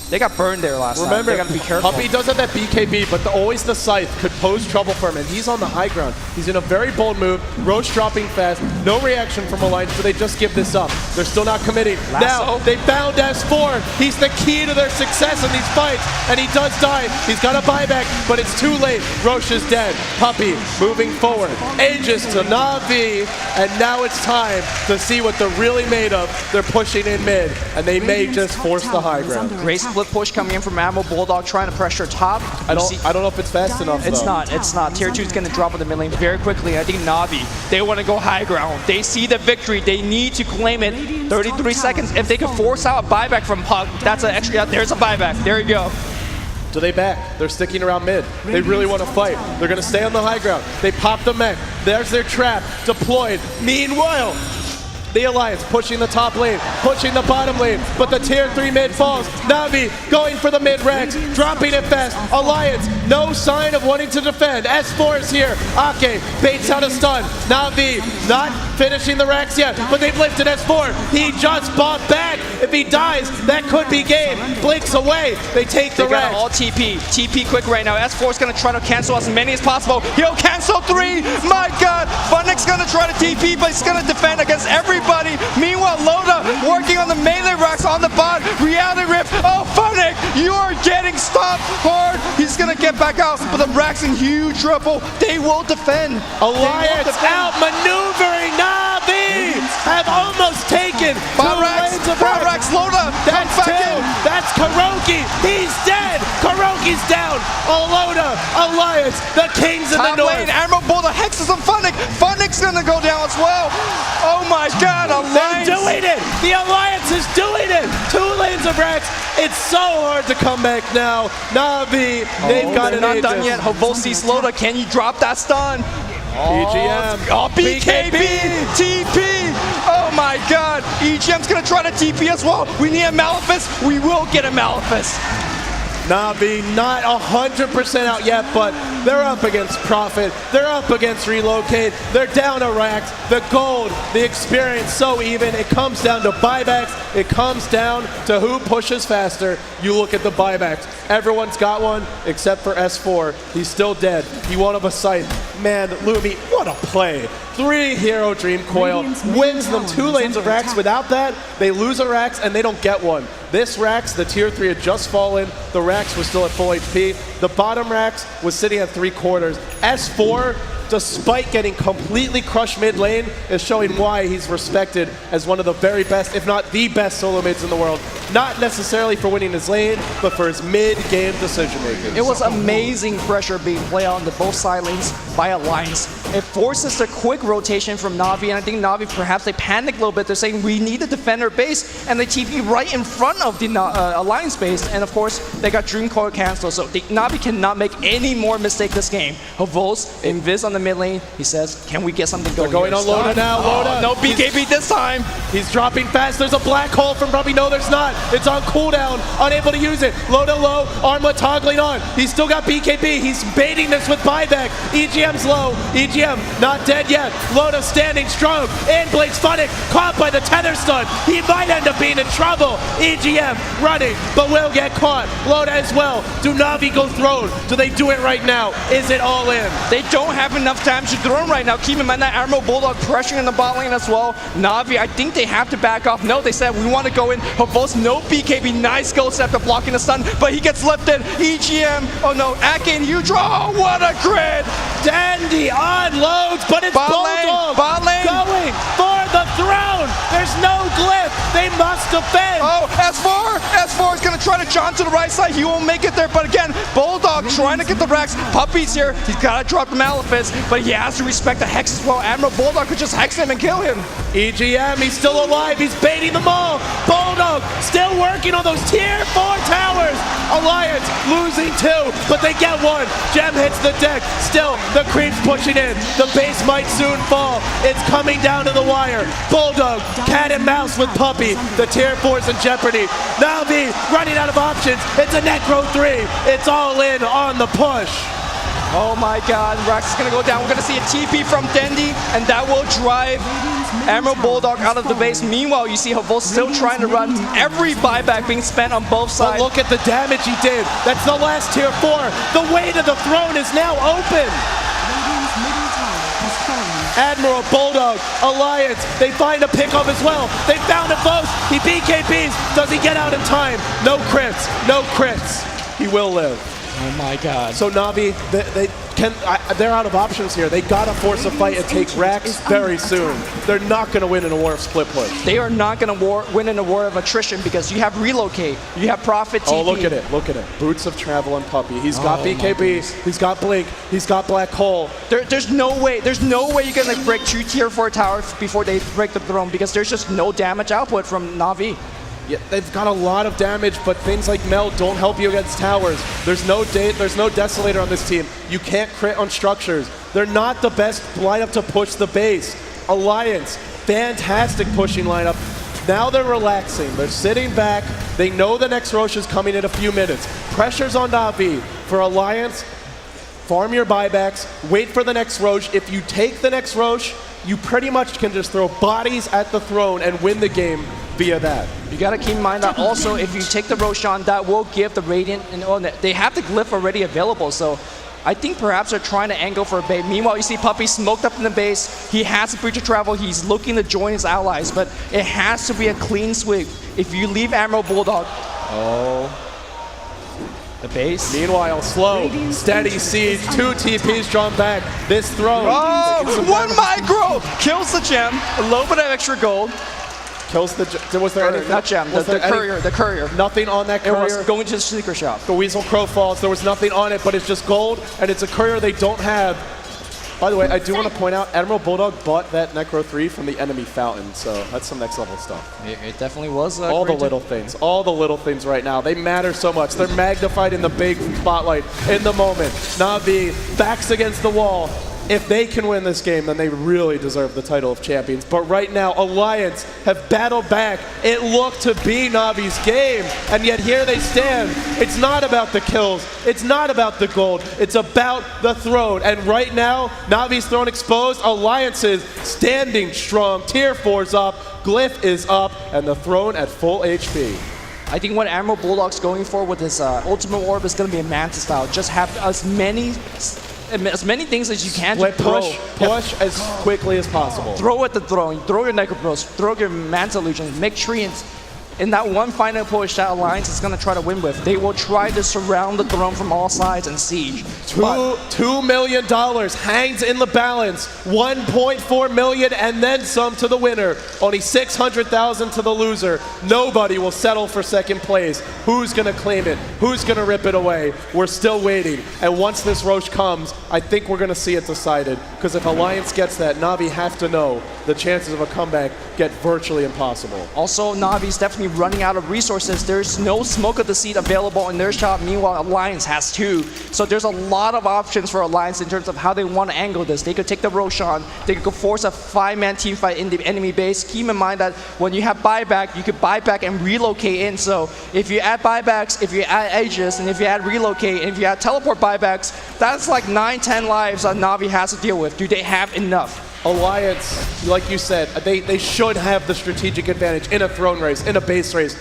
they got burned there last time. They got to be careful. Puppy does have that BKB, but always the Scythe could pose trouble for him, and he's on the high ground. He's in a very bold move. Roche dropping fast. No reaction from Alliance, so they just give this up. They're still not committing. Now, they found S4. He's the key to their success in these fights, and he does die. He's got a buyback, but it's too late. Roche is dead. Puppy moving forward. Aegis to Na'Vi, and now it's time to see what they're really made of. They're pushing in mid, and they may just force the high ground. split push coming in from Admiral Bulldog, trying to pressure top. I don't know if it's fast enough, It's though. not. It's not. Tier 2 is going to drop in the mid lane very quickly. I think Na'Vi, they want to go high ground. They see the victory. They need to claim it. 33 seconds. If they can force out a buyback from Puck, that's an extra. There's a buyback. There you go. Do they back? They're sticking around mid. They really want to fight. They're going to stay on the high ground. They pop the mech. There's their trap deployed. Meanwhile, the Alliance pushing the top lane, pushing the bottom lane, but the tier 3 mid falls. Na'Vi going for the mid ranks, dropping it fast. Alliance, no sign of wanting to defend. S4 is here. Ake baits out a stun. Na'Vi not finishing the racks yet, but they've lifted S4. He just bought back. If he dies, that could be game. Blinks away. They take the They got racks. all TP. TP quick right now. S4 is going to try to cancel as many as possible. He'll cancel 3. My God. Funnick's going to try to TP, but he's going to defend against everybody. Meanwhile, Loda working on the melee racks on the bot. Reality Rift. Oh, Funnick, you are getting stopped hard. He's going to get back out, but the racks in huge trouble. They will defend. Alliance outmaneuvering Na'Vi have almost taken two lanes of Rax, Loda, That's comes back 2. in. That's Kuroki. He's dead. Kuroki's down. Loda, Alliance, the kings in the Top north. lane, Admiral Bulldog hexes on Funnick. Funnick's gonna go down as well. Oh my God, Alliance. They're doing it. The Alliance is doing it. 2 lanes of Rex. It's so hard to come back now. Na'Vi, they've got They're it. not done yet. Havosis Loda, can you drop that stun? EGM. Oh, BKB, TP. Oh my God. EGM's gonna try to TP as well. We need a Malefice. We will get a Malefice. Na'Vi not 100% out yet, but they're up against Profit. They're up against Relocate. They're down to racks. The gold, the experience, so even. It comes down to buybacks. It comes down to who pushes faster. You look at the buybacks. Everyone's got one except for S4. He's still dead. He won't have a sight. Man, Lumi, what a play. 3 Hero Dream Coil wins them 2 lanes of racks. Without that, they lose a racks and they don't get one. This racks, the tier 3 had just fallen. The racks was still at full HP. The bottom racks was sitting at 3/4. S4, despite getting completely crushed mid lane, is showing why he's respected as one of the very best, if not the best solo mids in the world. Not necessarily for winning his lane, but for his mid-game decision making. It was amazing pressure being played out on the both side lanes by Alliance. It forces a quick rotation from Na'Vi, and I think Na'Vi perhaps they panicked a little bit. They're saying we need to defend our base, and they TP right in front of the Alliance base, and of course they got Dream Coil cancelled. So Na'Vi cannot make any more mistake this game. Havos invis on the mid lane. He says, "Can we get something going?" They're going on Loda now. Loda. No BKB this time. He's dropping fast. There's a black hole from Probably. No, there's not. It's on cooldown. Unable to use it. Loda low. Armlet toggling on. He's still got BKB. He's baiting this with buyback. EGM's low. EGM not dead yet. Loda standing strong. And Blake's Funnick caught by the tether stun. He might end up being in trouble. EGM running, but will get caught. Loda as well. Do Na'Vi go throne? Do they do it right now? Is it all in? They don't have enough time to throw him right now. Keep in mind that Admiral Bulldog pressuring in the bot lane as well. Na'Vi, I think they have to back off. No, they said we want to go in. Havos, no BKB. Nice ghost after blocking the stun, but he gets lifted. EGM, oh no, Akin, you draw. Oh, what a grid! Dandy unloads, but it's Bulldog bot lane. going for the throne. There's no glyph. They must defend. Oh, S4 is gonna try to jump to the right side. He won't make it there, but again, Bulldog trying to get the racks. Puppy's here. He's gotta drop the Malefice, but he has to respect the hex as well. Admiral Bulldog could just hex him and kill him. EGM, he's still alive. He's baiting them all. Bulldog still working on those tier 4 towers. Alliance losing 2, but they get 1. Gem hits the deck. Still, the creep's pushing in. The base might soon fall. It's coming down to the wire. Bulldog, cat and mouse with Puppy. The tier 4's in jeopardy. Na'Vi running out of options. It's a Necro 3. It's all in on the push. Oh my God, Rax is gonna go down. We're gonna see a TP from Dendi, and that will drive Admiral Bulldog out of the base. Meanwhile, you see Havos still trying to run. Every buyback being spent on both sides. But look at the damage he did. That's the last tier 4. The way to the throne is now open. Admiral, Bulldog, Alliance, they find a pickup as well. They found a both. He BKBs. Does he get out in time? No crits. No crits. He will live. Oh my God. So Na'Vi, They're out of options here. They gotta force a fight and take racks very soon. They're not gonna win in a war of split push. They are not going to win in a war of attrition because you have relocate, you have profit TP. Oh, look at it, look at it. Boots of Travel and Puppy. He's got BKB, he's got Blink, he's got Black Hole. There's no way you're going to break 2 tier 4 towers before they break the throne because there's just no damage output from Na'Vi. Yeah, they've got a lot of damage, but things like Meld don't help you against towers. There's no Desolator on this team. You can't crit on structures. They're not the best lineup to push the base. Alliance, fantastic pushing lineup. Now they're relaxing. They're sitting back. They know the next Roche is coming in a few minutes. Pressure's on Na'Vi. For Alliance, farm your buybacks, wait for the next Roche. If you take the next Roche, you pretty much can just throw bodies at the throne and win the game via that. You gotta keep in mind that also if you take the Roshan, that will give the Radiant, and they have the glyph already available, so I think perhaps they're trying to angle for a bait. Meanwhile, you see Puppy smoked up in the base. He has a Breach of Travel. He's looking to join his allies, but it has to be a clean sweep. If you leave Admiral Bulldog, the base. Meanwhile, slow, steady siege, 2 TPs drawn back. This throne. Oh, 1 micro! Kills the gem. A little bit of extra gold. Kills the. Was there anything? Not gem. The courier. The courier. Nothing on that It courier. was going to the sneaker shop. The Weasel Crow falls. There was nothing on it, but it's just gold, and it's a courier they don't have. By the way, I do want to point out, Admiral Bulldog bought that Necro 3 from the enemy fountain, so that's some next level stuff. It definitely was. All the little things right now, they matter so much. They're magnified in the big spotlight in the moment. Na'Vi backs against the wall. If they can win this game, then they really deserve the title of champions. But right now, Alliance have battled back. It looked to be Na'Vi's game, and yet here they stand. It's not about the kills. It's not about the gold. It's about the throne. And right now, Na'Vi's throne exposed. Alliance is standing strong. Tier 4's up, Glyph is up, and the throne at full HP. I think what Admiral Bulldog's going for with his ultimate orb is going to be a Manta style. Just have as many things as you can to push as quickly as possible. Throw at the throne, throw your Necropros, throw your Manta Legion, make treants. In that one final push that Alliance is going to try to win with, they will try to surround the throne from all sides and siege. $2 million hangs in the balance. 1.4 million and then some to the winner. Only 600,000 to the loser. Nobody will settle for second place. Who's going to claim it? Who's going to rip it away? We're still waiting. And once this Roche comes, I think we're going to see it decided. Because if Alliance gets that, Na'Vi have to know the chances of a comeback get virtually impossible. Also, Na'Vi's definitely running out of resources. There's no Smoke of the Seed available in their shop. Meanwhile, Alliance has 2. So there's a lot of options for Alliance in terms of how they want to angle this. They could take the Roshan. They could force a 5-man team fight in the enemy base. Keep in mind that when you have buyback, you could buy back and relocate in. So if you add buybacks, if you add Aegis, and if you add relocate, and if you add teleport buybacks, that's like 9-10 lives that Na'Vi has to deal with. Do they have enough? Alliance, like you said, they should have the strategic advantage in a throne race, in a base race.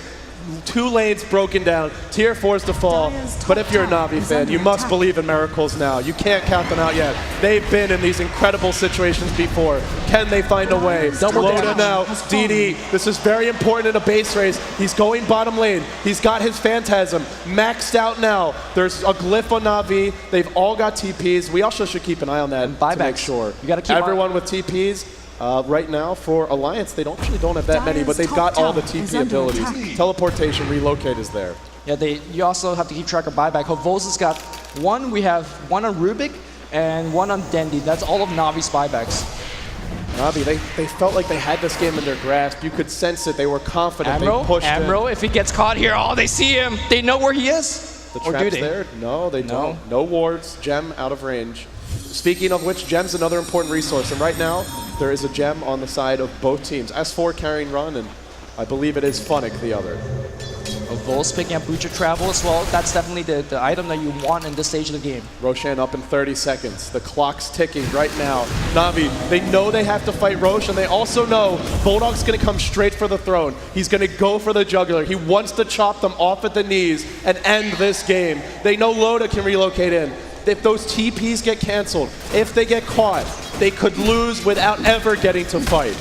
2 lanes broken down, tier 4s to fall. But if you're a Na'Vi fan, you must believe in miracles now. You can't count them out yet. They've been in these incredible situations before. Can they find a way? Loda now, DD. This is very important in a base race. He's going bottom lane. He's got his Phantasm maxed out now. There's a glyph on Na'Vi. They've all got TPs. We also should keep an eye on that to make sure. You gotta keep everyone with TPs. Right now for Alliance, they actually don't have that many, but they've got all the TP abilities. Teleportation, relocate is there. Yeah, you also have to keep track of buyback. Hovosa's got 1. We have 1 on Rubik and 1 on Dendi. That's all of Na'Vi's buybacks. Na'Vi, they felt like they had this game in their grasp. You could sense it. They were confident. Admiral, they pushed Admiral, if he gets caught here, they see him. They know where he is. The trap's there? No, they don't. No wards. Gem out of range. Speaking of which, Gem's another important resource, and right now, there is a Gem on the side of both teams. S4 carrying Run, and I believe it is Funnick the other. Vol's picking up Breach of Travel as well. That's definitely the item that you want in this stage of the game. Roshan up in 30 seconds. The clock's ticking right now. Na'Vi, they know they have to fight Roche, and they also know Bulldog's going to come straight for the throne. He's going to go for the jugular. He wants to chop them off at the knees and end this game. They know Loda can relocate in. If those TPs get canceled, if they get caught, they could lose without ever getting to fight.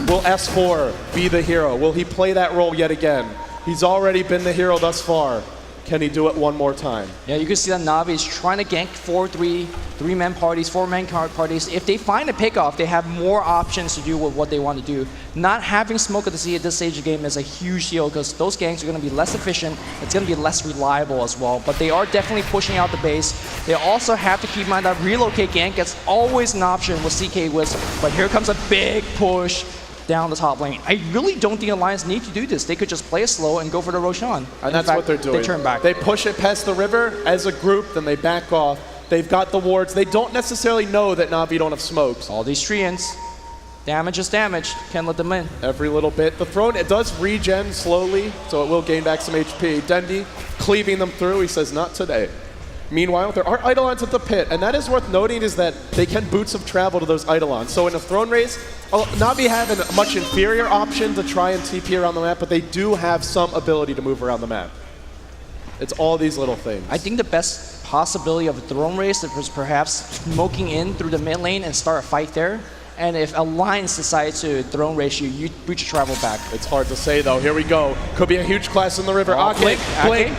Will S4 be the hero? Will he play that role yet again? He's already been the hero thus far. Can he do it one more time? Yeah, you can see that Na'Vi is trying to gank 3-man parties, 4-man parties. If they find a pickoff, they have more options to do with what they want to do. Not having smoke at the sea at this stage of the game is a huge deal because those ganks are going to be less efficient. It's going to be less reliable as well. But they are definitely pushing out the base. They also have to keep in mind that relocate gank is always an option with CK Wisp. But here comes a big push down the top lane. I really don't think Alliance need to do this. They could just play it slow and go for the Roshan. And that's what they're doing. They turn back. They push it past the river as a group, then they back off. They've got the wards. They don't necessarily know that Na'Vi don't have smokes. All these treants. Damage is damage. Can't let them in. Every little bit. The throne, it does regen slowly, so it will gain back some HP. Dendi cleaving them through. He says, not today. Meanwhile, there are Eidolons at the pit, and that is worth noting is that they can boots of travel to those Eidolons. So in a throne race, Na'Vi have a much inferior option to try and TP around the map, but they do have some ability to move around the map. It's all these little things. I think the best possibility of a throne race was perhaps smoking in through the mid lane and start a fight there. And if Alliance decides to throne race you, you boots travel back. It's hard to say though. Here we go. Could be a huge clash in the river. Oh, Blink,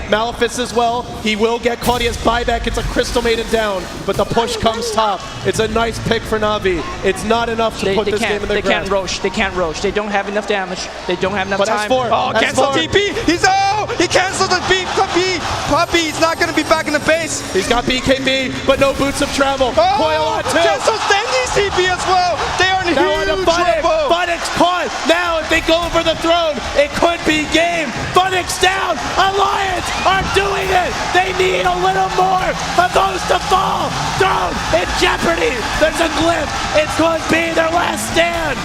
Malefice as well. He will get Claudia's buyback. It's a Crystal Maiden down, but the push comes top. It's a nice pick for Na'Vi. It's not enough to put this game in their grasp. They can't roach. They don't have enough damage. They don't have enough time. Oh, cancel TP. He canceled the beat. Puppy. He's not going to be back in the base. He's got BKB, but no boots of travel. Coil on too. Cancels Dendi's TP as well. They are in huge trouble. Funix caught. Now if they go for the throne, it could be game. Funix down. Alliance are doing it. They need a little more of those to fall. Throne in jeopardy. There's a glyph. It's going to be their last stand.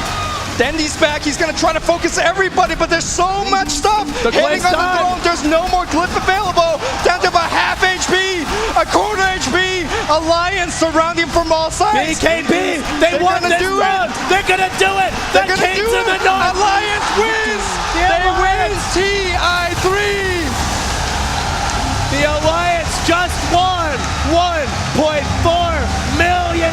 Dendi's back. He's going to try to focus everybody, but there's so much stuff hitting on the throne. There's no more glyph available. Down to about half HP, a quarter HP. Alliance surrounding from all sides. BKB, they won this round. They're going to do it. They're going to do it. The North. Alliance wins. They win TI3. The Alliance just won $1.4 million.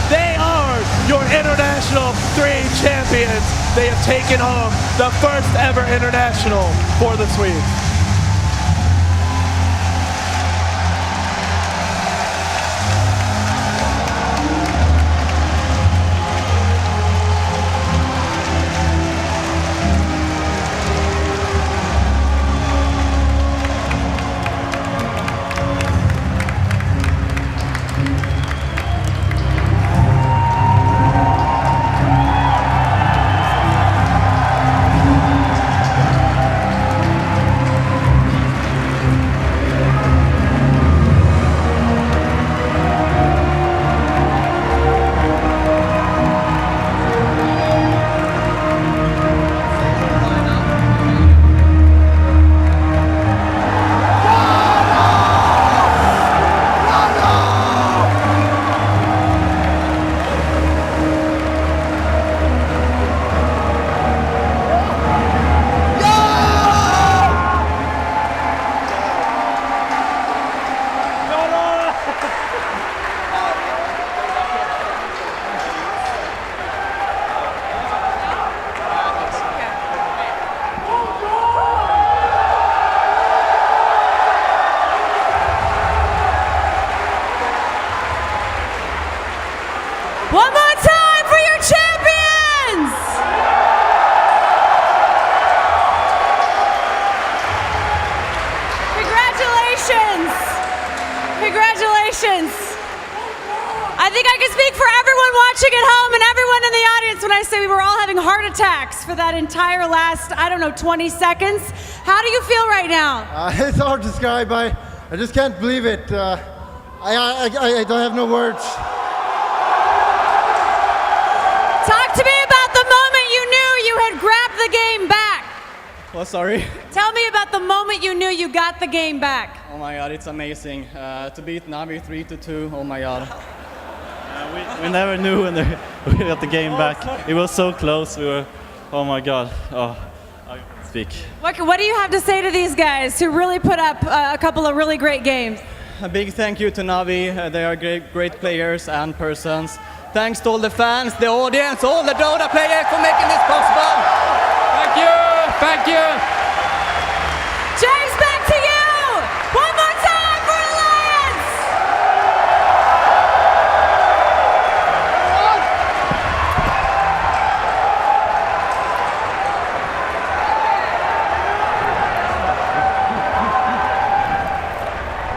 They are your International 3 champions. They have taken home the first ever International for the Swedes. One more time for your champions! Congratulations! Congratulations! I think I can speak for everyone watching at home and everyone in the audience when I say we were all having heart attacks for that entire last, 20 seconds. How do you feel right now? It's hard to describe. I just can't believe it. I don't have no words. Talk to me about the moment you knew you had grabbed the game back. Oh, sorry. Tell me about the moment you knew you got the game back. Oh my god, it's amazing. To beat Na'Vi 3-2, oh my god. We never knew when we got the game back. It was so close. We were, oh my god. Oh, I can't speak. What do you have to say to these guys who really put up a couple of really great games? A big thank you to Na'Vi. They are great players and persons. Thanks to all the fans, the audience, all the Dota players for making this possible. Thank you. Thank you. James, back to you.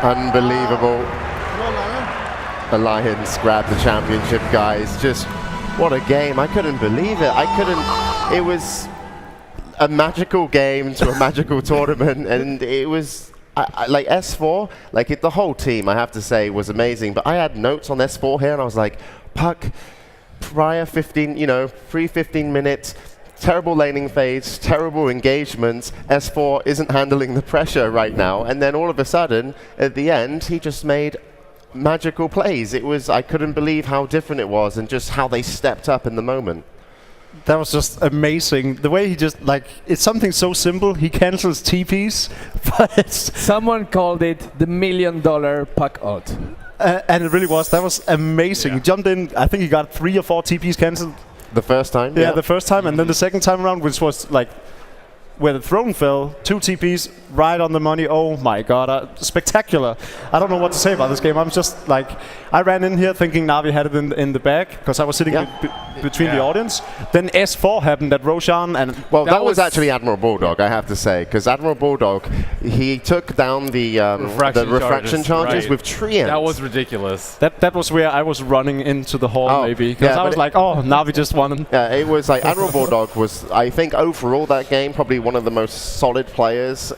Unbelievable. The Lions grabbed the championship, guys. Just what a game. I couldn't believe it. It was a magical game to a magical tournament, and it was like S4, like the whole team, I have to say, was amazing. But I had notes on S4 here, and I was like, Puck, prior 15, pre 15 minutes, terrible laning phase, terrible engagements. S4 isn't handling the pressure right now, and then all of a sudden, at the end, he just made magical plays. I couldn't believe how different it was, and just how they stepped up in the moment. That was just amazing. The way he just, it's something so simple. He cancels TPs, but it's... Someone called it the $1 million puck ult. And it really was. That was amazing. He jumped in, I think he got 3 or 4 TPs cancelled. The first time? Yeah, the first time. And then the second time around, which was where the throne fell, 2 TPs, right on the money. Oh my god, spectacular. I don't know what to say about this game. I'm just I ran in here thinking Na'Vi had it in the bag, because I was sitting between the audience. Then S4 happened at Roshan, and... Well, that was actually Admiral Bulldog, I have to say, because Admiral Bulldog, he took down the refraction charges with Treant. That was ridiculous. That was where I was running into the hall, maybe, because I was Na'Vi just won. Yeah, it was Admiral Bulldog was, I think, overall that game, probably one of the most solid players,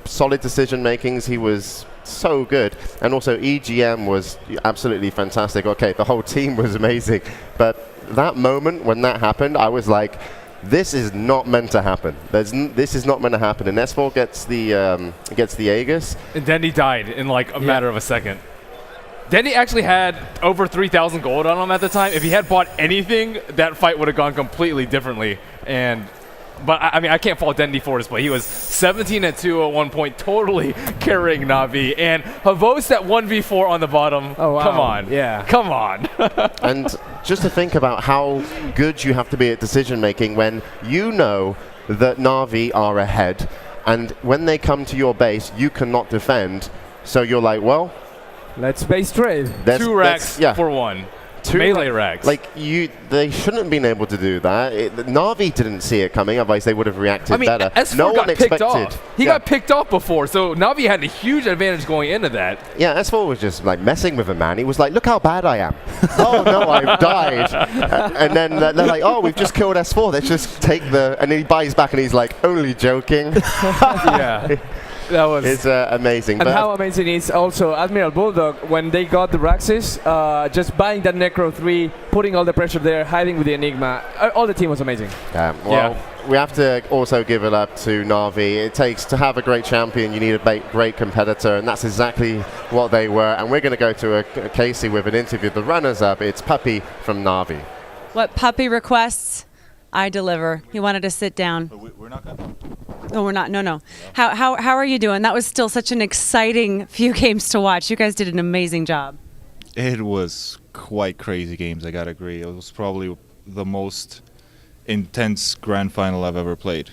solid decision makings. He was so good, and also EGM was absolutely fantastic. Okay, the whole team was amazing, but that moment when that happened, I was like, this is not meant to happen. This is not meant to happen. And S4 gets the Aegis, and Dendy died in a matter of a second. Dendy actually had over 3,000 gold on him at the time. If he had bought anything, that fight would have gone completely differently. But I mean, I can't fault Dendy for his play. He was 17-2 at one point, totally carrying Na'Vi. And Havos at 1v4 on the bottom. Oh, wow. Come on. Yeah. Come on. And just to think about how good you have to be at decision making when you know that Na'Vi are ahead, and when they come to your base, you cannot defend. So you're like, well, let's base trade. 2 racks for 1. 2 melee racks. They shouldn't have been able to do that. Na'Vi didn't see it coming, otherwise they would have reacted better. S4 no one expected. Off. He got picked off before, so Na'Vi had a huge advantage going into that. Yeah, S4 was just messing with him, man. He was like, look how bad I am. Oh no, I've died. And then they're like, oh, we've just killed S4. Let's just take and then he buys back and he's like, only joking. Yeah. It's amazing. And how amazing is also Admiral Bulldog, when they got the Raxis, just buying that Necro 3, putting all the pressure there, hiding with the Enigma. All the team was amazing. We have to also give it up to Na'Vi. It takes, to have a great champion, you need a great competitor, and that's exactly what they were. And we're going to go to a Casey with an interview. The runners-up, it's Puppy from Na'Vi. What Puppy requests, I deliver. He wanted to sit down. We're not going to. No, we're not. No. How are you doing? That was still such an exciting few games to watch. You guys did an amazing job. It was quite crazy games, I gotta agree. It was probably the most intense grand final I've ever played.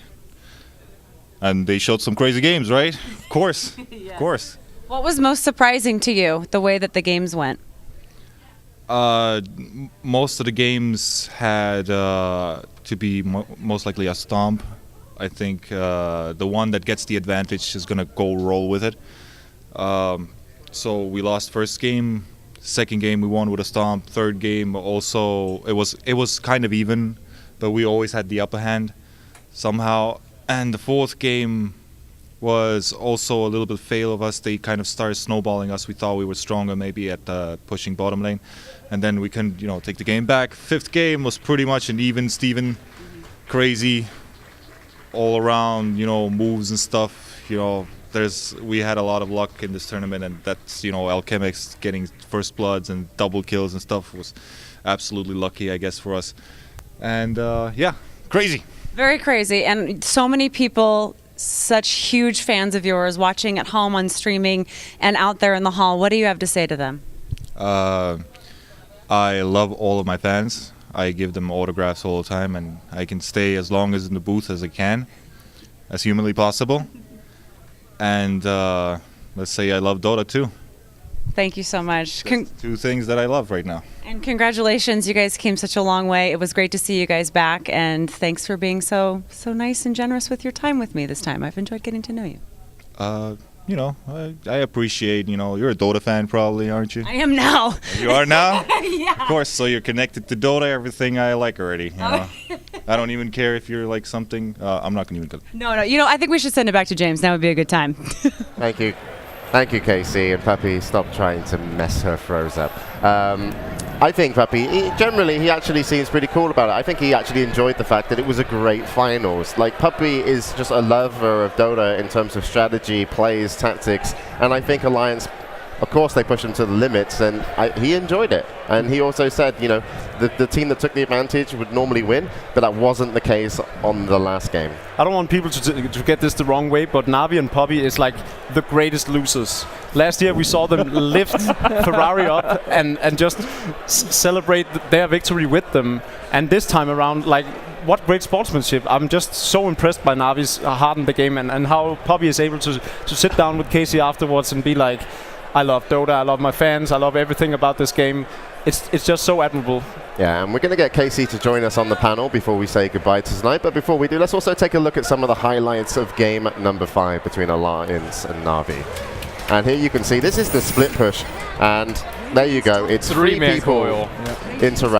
And they showed some crazy games, right? Of course. Yeah. Of course. What was most surprising to you, the way that the games went? Most of the games had to be most likely a stomp. I think the one that gets the advantage is going to go roll with it. So we lost first game. Second game we won with a stomp. Third game also it was kind of even, but we always had the upper hand somehow. And the fourth game was also a little bit fail of us. They kind of started snowballing us. We thought we were stronger maybe at pushing bottom lane, and then we couldn't take the game back. Fifth game was pretty much an even Steven, crazy all around, moves and stuff. We had a lot of luck in this tournament, and that's, Alchemix getting first bloods and double kills and stuff was absolutely lucky, I guess, for us. And crazy. Very crazy, and so many people, such huge fans of yours, watching at home on streaming and out there in the hall. What do you have to say to them? I love all of my fans. I give them autographs all the time, and I can stay as long as in the booth as I can, as humanly possible. And let's say I love Dota too. Thank you so much. Two things that I love right now. And congratulations, you guys came such a long way. It was great to see you guys back, and thanks for being so nice and generous with your time with me this time. I've enjoyed getting to know you. you know, I appreciate, you know, you're a Dota fan probably, aren't you? I am now. You are now? Yeah. Of course, so you're connected to Dota, everything I like already. You know? I don't even care if you're like something. I'm not going to even go. No, you know, I think we should send it back to James. That would be a good time. Thank you. Thank you, Casey. And Puppy, stop trying to mess her throws up. I think Puppy, generally, he actually seems pretty cool about it. I think he actually enjoyed the fact that it was a great finals. Like, Puppy is just a lover of Dota in terms of strategy, plays, tactics, and I think Alliance, of course, they pushed him to the limits, and he enjoyed it. And he also said, you know, the team that took the advantage would normally win, but that wasn't the case on the last game. I don't want people to get this the wrong way, but Na'Vi and Puppy is like the greatest losers. Last year we saw them lift Ferrari up and just celebrate their victory with them. And this time around, like, what great sportsmanship. I'm just so impressed by Na'Vi's heart in the game and how Puppy is able to sit down with Casey afterwards and be like, I love Dota, I love my fans, I love everything about this game. It's just so admirable. Yeah, and we're going to get Casey to join us on the panel before we say goodbye to tonight. But before we do, let's also take a look at some of the highlights of game number 5 between Alliance and Na'Vi. And here you can see this is the split push, and there you go. It's 3 people interacting.